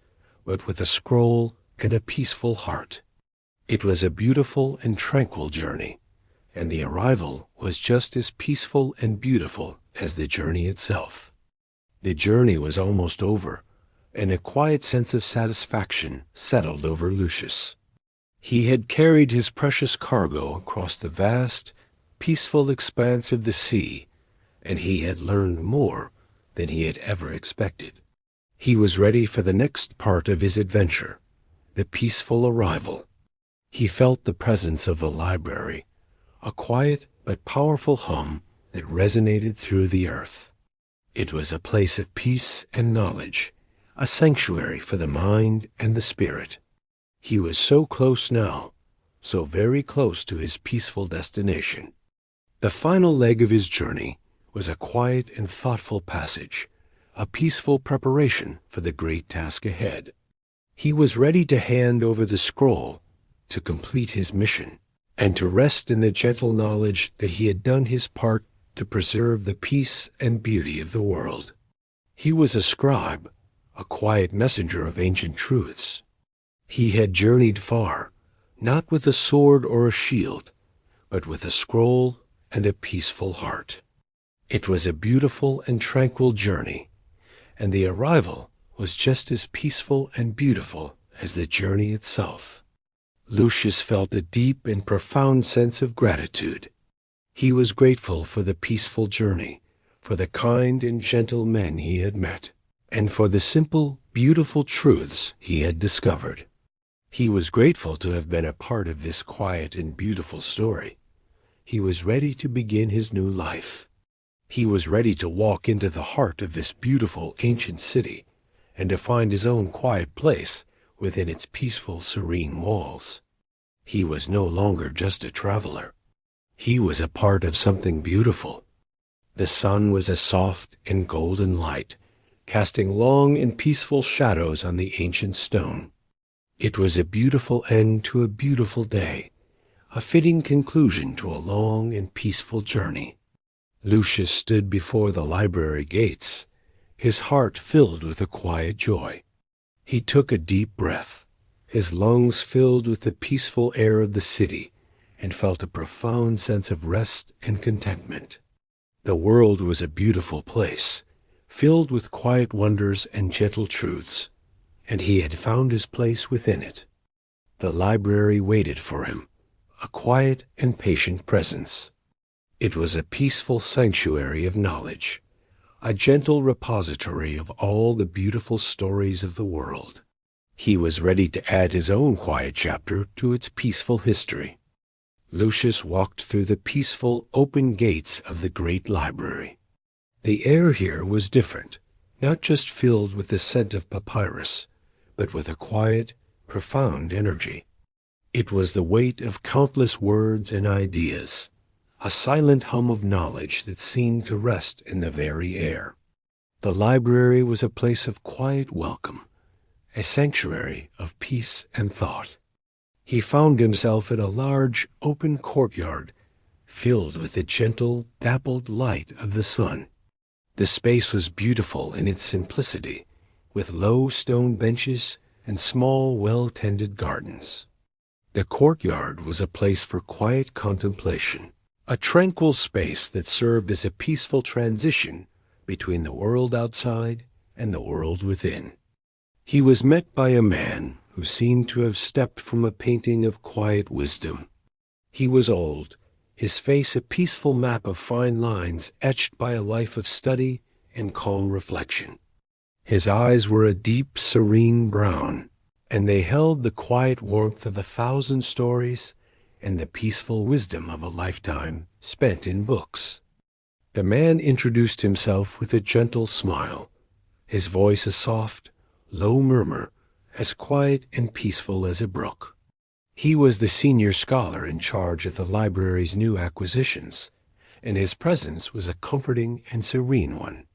but with a scroll and a peaceful heart. It was a beautiful and tranquil journey, and the arrival was just as peaceful and beautiful as the journey itself. The journey was almost over, and a quiet sense of satisfaction settled over Lucius. He had carried his precious cargo across the vast, peaceful expanse of the sea, and he had learned more than he had ever expected. He was ready for the next part of his adventure, the peaceful arrival. He felt the presence of the library, a quiet but powerful hum that resonated through the earth. It was a place of peace and knowledge, a sanctuary for the mind and the spirit. He was so close now, so very close to his peaceful destination. The final leg of his journey was a quiet and thoughtful passage, a peaceful preparation for the great task ahead. He was ready to hand over the scroll, to complete his mission, and to rest in the gentle knowledge that he had done his part to preserve the peace and beauty of the world. He was a scribe, a quiet messenger of ancient truths. He had journeyed far, not with a sword or a shield, but with a scroll and a peaceful heart. It was a beautiful and tranquil journey, and the arrival was just as peaceful and beautiful as the journey itself. Lucius felt a deep and profound sense of gratitude. He was grateful for the peaceful journey, for the kind and gentle men he had met, and for the simple, beautiful truths he had discovered. He was grateful to have been a part of this quiet and beautiful story. He was ready to begin his new life. He was ready to walk into the heart of this beautiful ancient city and to find his own quiet place within its peaceful, serene walls. He was no longer just a traveler. He was a part of something beautiful. The sun was a soft and golden light, casting long and peaceful shadows on the ancient stone. It was a beautiful end to a beautiful day, a fitting conclusion to a long and peaceful journey. Lucius stood before the library gates, his heart filled with a quiet joy. He took a deep breath, his lungs filled with the peaceful air of the city, and felt a profound sense of rest and contentment. The world was a beautiful place, filled with quiet wonders and gentle truths, and he had found his place within it. The library waited for him, a quiet and patient presence. It was a peaceful sanctuary of knowledge, a gentle repository of all the beautiful stories of the world. He was ready to add his own quiet chapter to its peaceful history. Lucius walked through the peaceful, open gates of the Great Library. The air here was different, not just filled with the scent of papyrus, but with a quiet, profound energy. It was the weight of countless words and ideas, a silent hum of knowledge that seemed to rest in the very air. The library was a place of quiet welcome, a sanctuary of peace and thought. He found himself in a large, open courtyard filled with the gentle, dappled light of the sun. The space was beautiful in its simplicity, with low stone benches and small, well-tended gardens. The courtyard was a place for quiet contemplation. a tranquil space that served as a peaceful transition between the world outside and the world within. He was met by a man who seemed to have stepped from a painting of quiet wisdom. He was old, his face a peaceful map of fine lines etched by a life of study and calm reflection. His eyes were a deep, serene brown, and they held the quiet warmth of 1,000 stories and the peaceful wisdom of a lifetime spent in books. The man introduced himself with a gentle smile, his voice a soft, low murmur, as quiet and peaceful as a brook. He was the senior scholar in charge of the library's new acquisitions, and his presence was a comforting and serene one.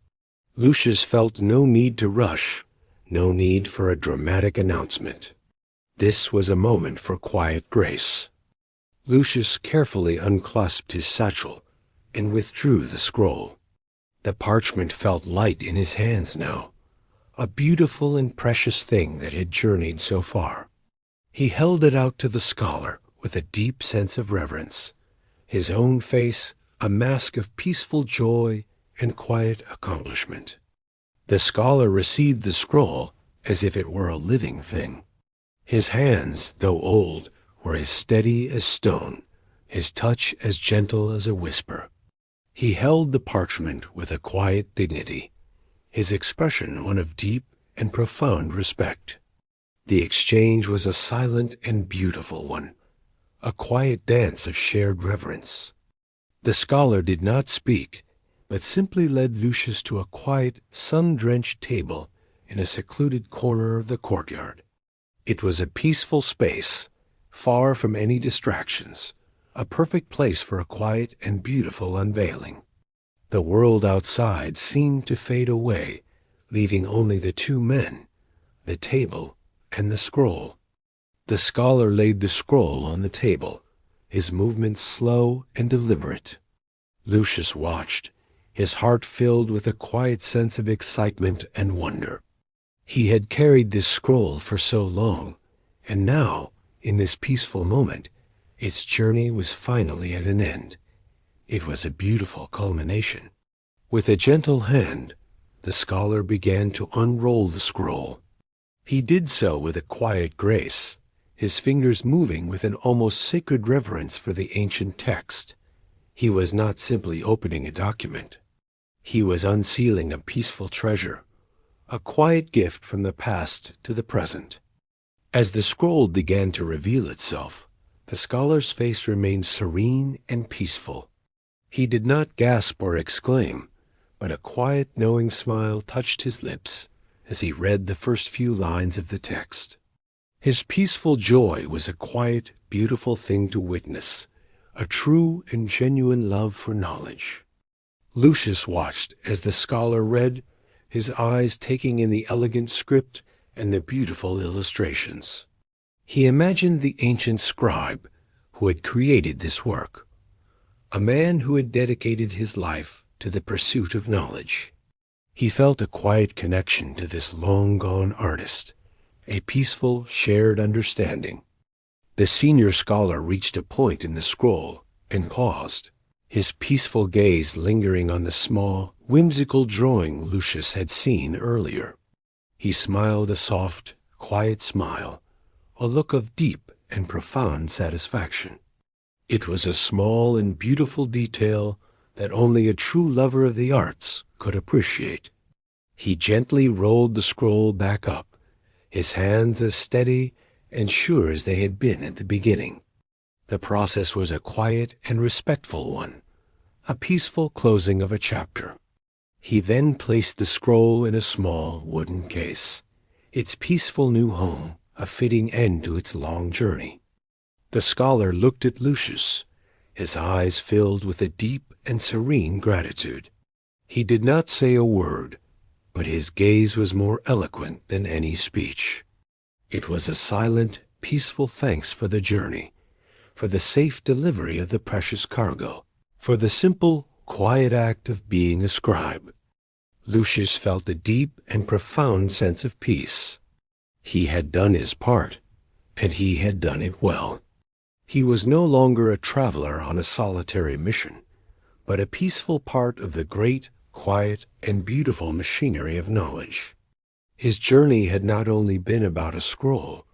Lucius felt no need to rush, no need for a dramatic announcement. This was a moment for quiet grace. Lucius carefully unclasped his satchel and withdrew the scroll. The parchment felt light in his hands now, a beautiful and precious thing that had journeyed so far. He held it out to the scholar with a deep sense of reverence, his own face a mask of peaceful joy and quiet accomplishment. The scholar received the scroll as if it were a living thing. His hands, though old, were as steady as stone, his touch as gentle as a whisper. He held the parchment with a quiet dignity, his expression one of deep and profound respect. The exchange was a silent and beautiful one, a quiet dance of shared reverence. The scholar did not speak, but simply led Lucius to a quiet, sun-drenched table in a secluded corner of the courtyard. It was a peaceful space, far from any distractions, a perfect place for a quiet and beautiful unveiling. The world outside seemed to fade away, leaving only the two men, the table, and the scroll. The scholar laid the scroll on the table, his movements slow and deliberate. Lucius watched, his heart filled with a quiet sense of excitement and wonder. He had carried this scroll for so long, and now, in this peaceful moment, its journey was finally at an end. It was a beautiful culmination. With a gentle hand, the scholar began to unroll the scroll. He did so with a quiet grace, his fingers moving with an almost sacred reverence for the ancient text. He was not simply opening a document. He was unsealing a peaceful treasure, a quiet gift from the past to the present. As the scroll began to reveal itself, the scholar's face remained serene and peaceful. He did not gasp or exclaim, but a quiet, knowing smile touched his lips as he read the first few lines of the text. His peaceful joy was a quiet, beautiful thing to witness, a true and genuine love for knowledge. Lucius watched as the scholar read, his eyes taking in the elegant script and the beautiful illustrations. He imagined the ancient scribe who had created this work, a man who had dedicated his life to the pursuit of knowledge. He felt a quiet connection to this long-gone artist, a peaceful, shared understanding. The senior scholar reached a point in the scroll and paused, his peaceful gaze lingering on the small, whimsical drawing Lucius had seen earlier. He smiled a soft, quiet smile, a look of deep and profound satisfaction. It was a small and beautiful detail that only a true lover of the arts could appreciate. He gently rolled the scroll back up, his hands as steady and sure as they had been at the beginning. The process was a quiet and respectful one, a peaceful closing of a chapter. He then placed the scroll in a small wooden case, its peaceful new home a fitting end to its long journey. The scholar looked at Lucius, his eyes filled with a deep and serene gratitude. He did not say a word, but his gaze was more eloquent than any speech. It was a silent, peaceful thanks for the journey, for the safe delivery of the precious cargo, for the simple, quiet act of being a scribe. Lucius felt a deep and profound sense of peace. He had done his part, and he had done it well. He was no longer a traveler on a solitary mission, but a peaceful part of the great, quiet, and beautiful machinery of knowledge. His journey had not only been about a scroll,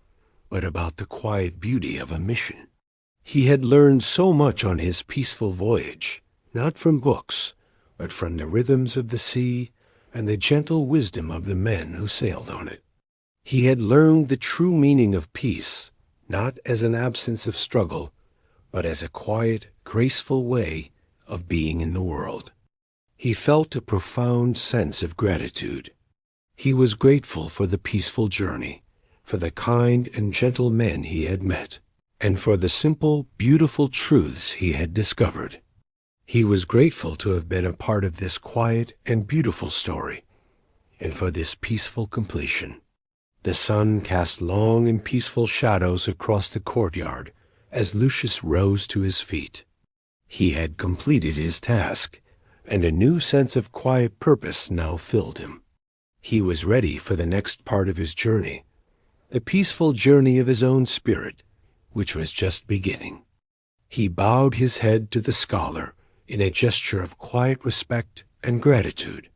but about the quiet beauty of a mission. He had learned so much on his peaceful voyage, not from books, but from the rhythms of the sea and the gentle wisdom of the men who sailed on it. He had learned the true meaning of peace, not as an absence of struggle, but as a quiet, graceful way of being in the world. He felt a profound sense of gratitude. He was grateful for the peaceful journey, for the kind and gentle men he had met, and for the simple, beautiful truths he had discovered. He was grateful to have been a part of this quiet and beautiful story, and for this peaceful completion. The sun cast long and peaceful shadows across the courtyard as Lucius rose to his feet. He had completed his task, and a new sense of quiet purpose now filled him. He was ready for the next part of his journey, the peaceful journey of his own spirit, which was just beginning. He bowed his head to the scholar in a gesture of quiet respect and gratitude.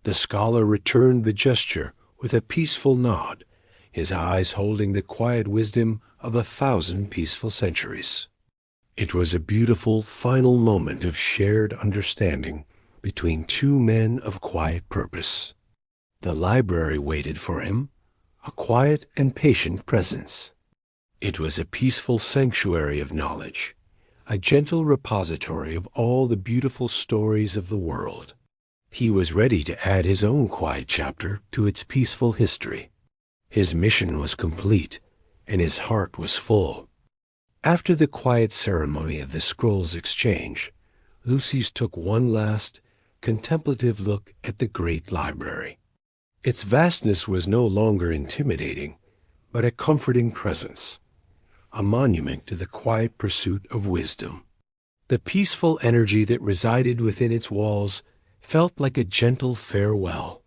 The scholar returned the gesture with a peaceful nod, his eyes holding the quiet wisdom of 1,000 peaceful centuries. It was a beautiful final moment of shared understanding between two men of quiet purpose. The library waited for him, a quiet and patient presence. It was a peaceful sanctuary of knowledge, a gentle repository of all the beautiful stories of the world. He was ready to add his own quiet chapter to its peaceful history. His mission was complete, and his heart was full. After the quiet ceremony of the scrolls exchange, Lucius took one last, contemplative look at the Great Library. Its vastness was no longer intimidating, but a comforting presence, a monument to the quiet pursuit of wisdom. The peaceful energy that resided within its walls felt like a gentle farewell,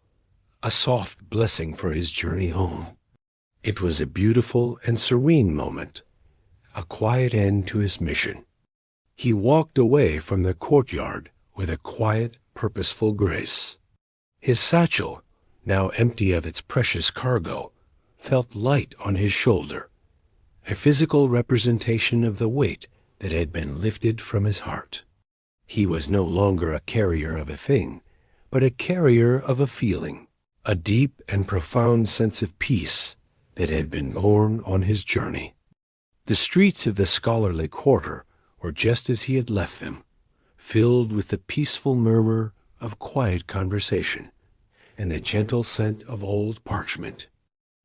a soft blessing for his journey home. It was a beautiful and serene moment, a quiet end to his mission. He walked away from the courtyard with a quiet, purposeful grace. His satchel, now empty of its precious cargo, felt light on his shoulder, a physical representation of the weight that had been lifted from his heart. He was no longer a carrier of a thing, but a carrier of a feeling, a deep and profound sense of peace that had been born on his journey. The streets of the scholarly quarter were just as he had left them, filled with the peaceful murmur of quiet conversation and the gentle scent of old parchment.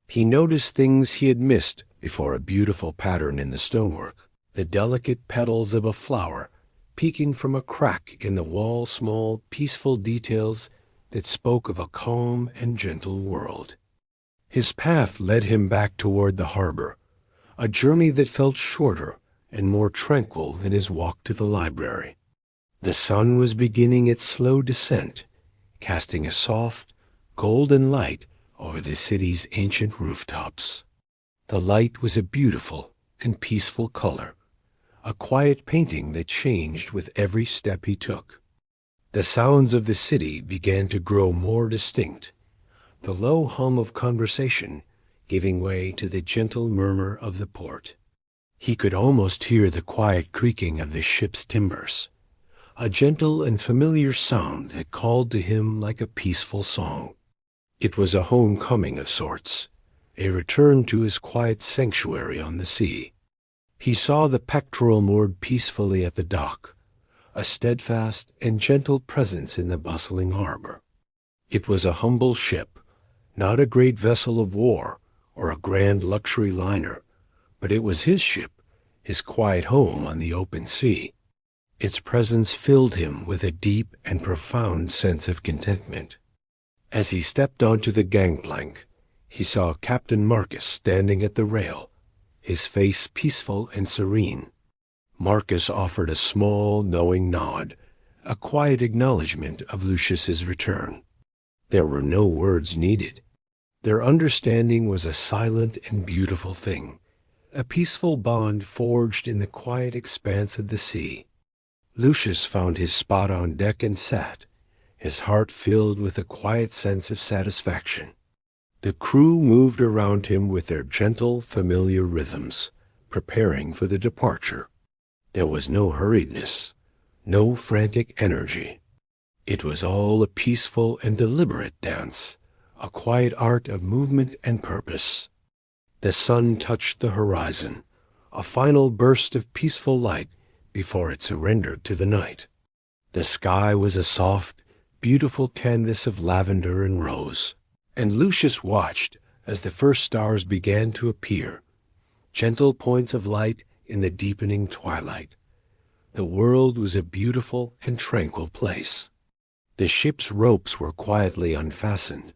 He noticed things he had missed before: a beautiful pattern in the stonework, the delicate petals of a flower peeking from a crack in the wall, small, peaceful details that spoke of a calm and gentle world. His path led him back toward the harbor, a journey that felt shorter and more tranquil than his walk to the library. The sun was beginning its slow descent, casting a soft, golden light over the city's ancient rooftops. The light was a beautiful and peaceful color, a quiet painting that changed with every step he took. The sounds of the city began to grow more distinct, the low hum of conversation giving way to the gentle murmur of the port. He could almost hear the quiet creaking of the ship's timbers, a gentle and familiar sound that called to him like a peaceful song. It was a homecoming of sorts, a return to his quiet sanctuary on the sea. He saw the Pectoral moored peacefully at the dock, a steadfast and gentle presence in the bustling harbor. It was a humble ship, not a great vessel of war or a grand luxury liner, but it was his ship, his quiet home on the open sea. Its presence filled him with a deep and profound sense of contentment. As he stepped onto the gangplank, he saw Captain Marcus standing at the rail, his face peaceful and serene. Marcus offered a small, knowing nod, a quiet acknowledgment of Lucius's return. There were no words needed. Their understanding was a silent and beautiful thing, a peaceful bond forged in the quiet expanse of the sea. Lucius found his spot on deck and sat, his heart filled with a quiet sense of satisfaction. The crew moved around him with their gentle, familiar rhythms, preparing for the departure. There was no hurriedness, no frantic energy. It was all a peaceful and deliberate dance, a quiet art of movement and purpose. The sun touched the horizon, a final burst of peaceful light before it surrendered to the night. The sky was a soft, beautiful canvas of lavender and rose, and Lucius watched as the first stars began to appear, gentle points of light in the deepening twilight. The world was a beautiful and tranquil place. The ship's ropes were quietly unfastened,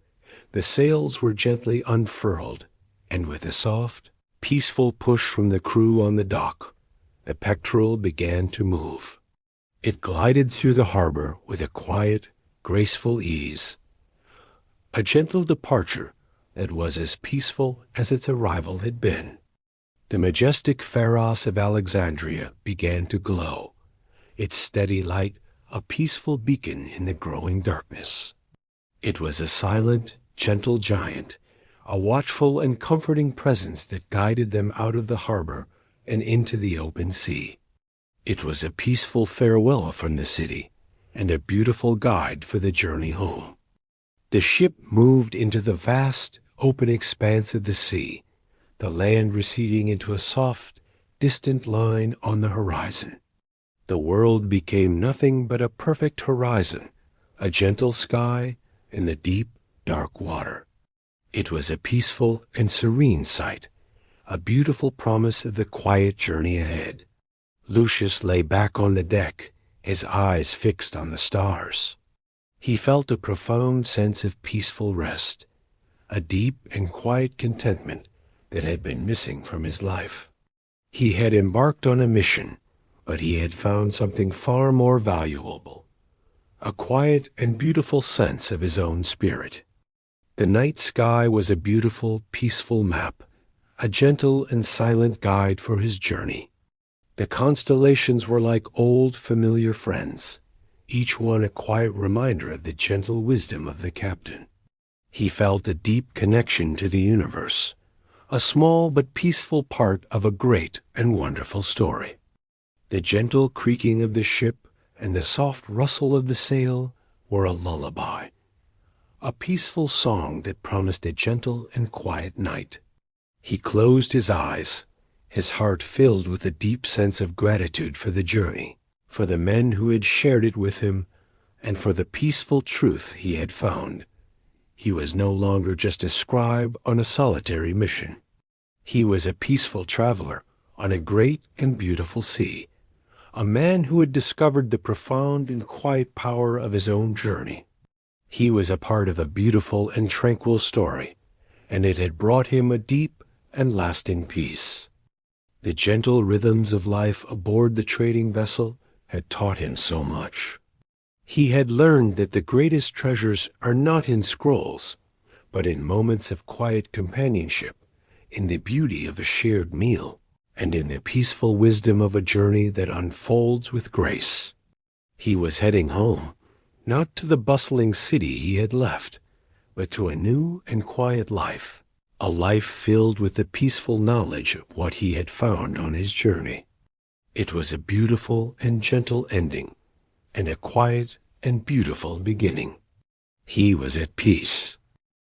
the sails were gently unfurled, and with a soft, peaceful push from the crew on the dock, the Pectoral began to move. It glided through the harbor with a quiet, graceful ease, a gentle departure that was as peaceful as its arrival had been. The majestic Pharos of Alexandria began to glow, its steady light a peaceful beacon in the growing darkness. It was a silent, gentle giant, a watchful and comforting presence that guided them out of the harbor and into the open sea. It was a peaceful farewell from the city and a beautiful guide for the journey home. The ship moved into the vast, open expanse of the sea, the land receding into a soft, distant line on the horizon. The world became nothing but a perfect horizon, a gentle sky, and the deep, dark water. It was a peaceful and serene sight, a beautiful promise of the quiet journey ahead. Lucius lay back on the deck, his eyes fixed on the stars. He felt a profound sense of peaceful rest, a deep and quiet contentment that had been missing from his life. He had embarked on a mission, but he had found something far more valuable, a quiet and beautiful sense of his own spirit. The night sky was a beautiful, peaceful map, a gentle and silent guide for his journey. The constellations were like old, familiar friends, each one a quiet reminder of the gentle wisdom of the captain. He felt a deep connection to the universe, a small but peaceful part of a great and wonderful story. The gentle creaking of the ship and the soft rustle of the sail were a lullaby, a peaceful song that promised a gentle and quiet night. He closed his eyes, his heart filled with a deep sense of gratitude for the journey, for the men who had shared it with him, and for the peaceful truth he had found. He was no longer just a scribe on a solitary mission. He was a peaceful traveler on a great and beautiful sea, a man who had discovered the profound and quiet power of his own journey. He was a part of a beautiful and tranquil story, and it had brought him a deep and lasting peace. The gentle rhythms of life aboard the trading vessel had taught him so much. He had learned that the greatest treasures are not in scrolls, but in moments of quiet companionship, in the beauty of a shared meal, and in the peaceful wisdom of a journey that unfolds with grace. He was heading home, not to the bustling city he had left, but to a new and quiet life, a life filled with the peaceful knowledge of what he had found on his journey. It was a beautiful and gentle ending, and a quiet and beautiful beginning. He was at peace.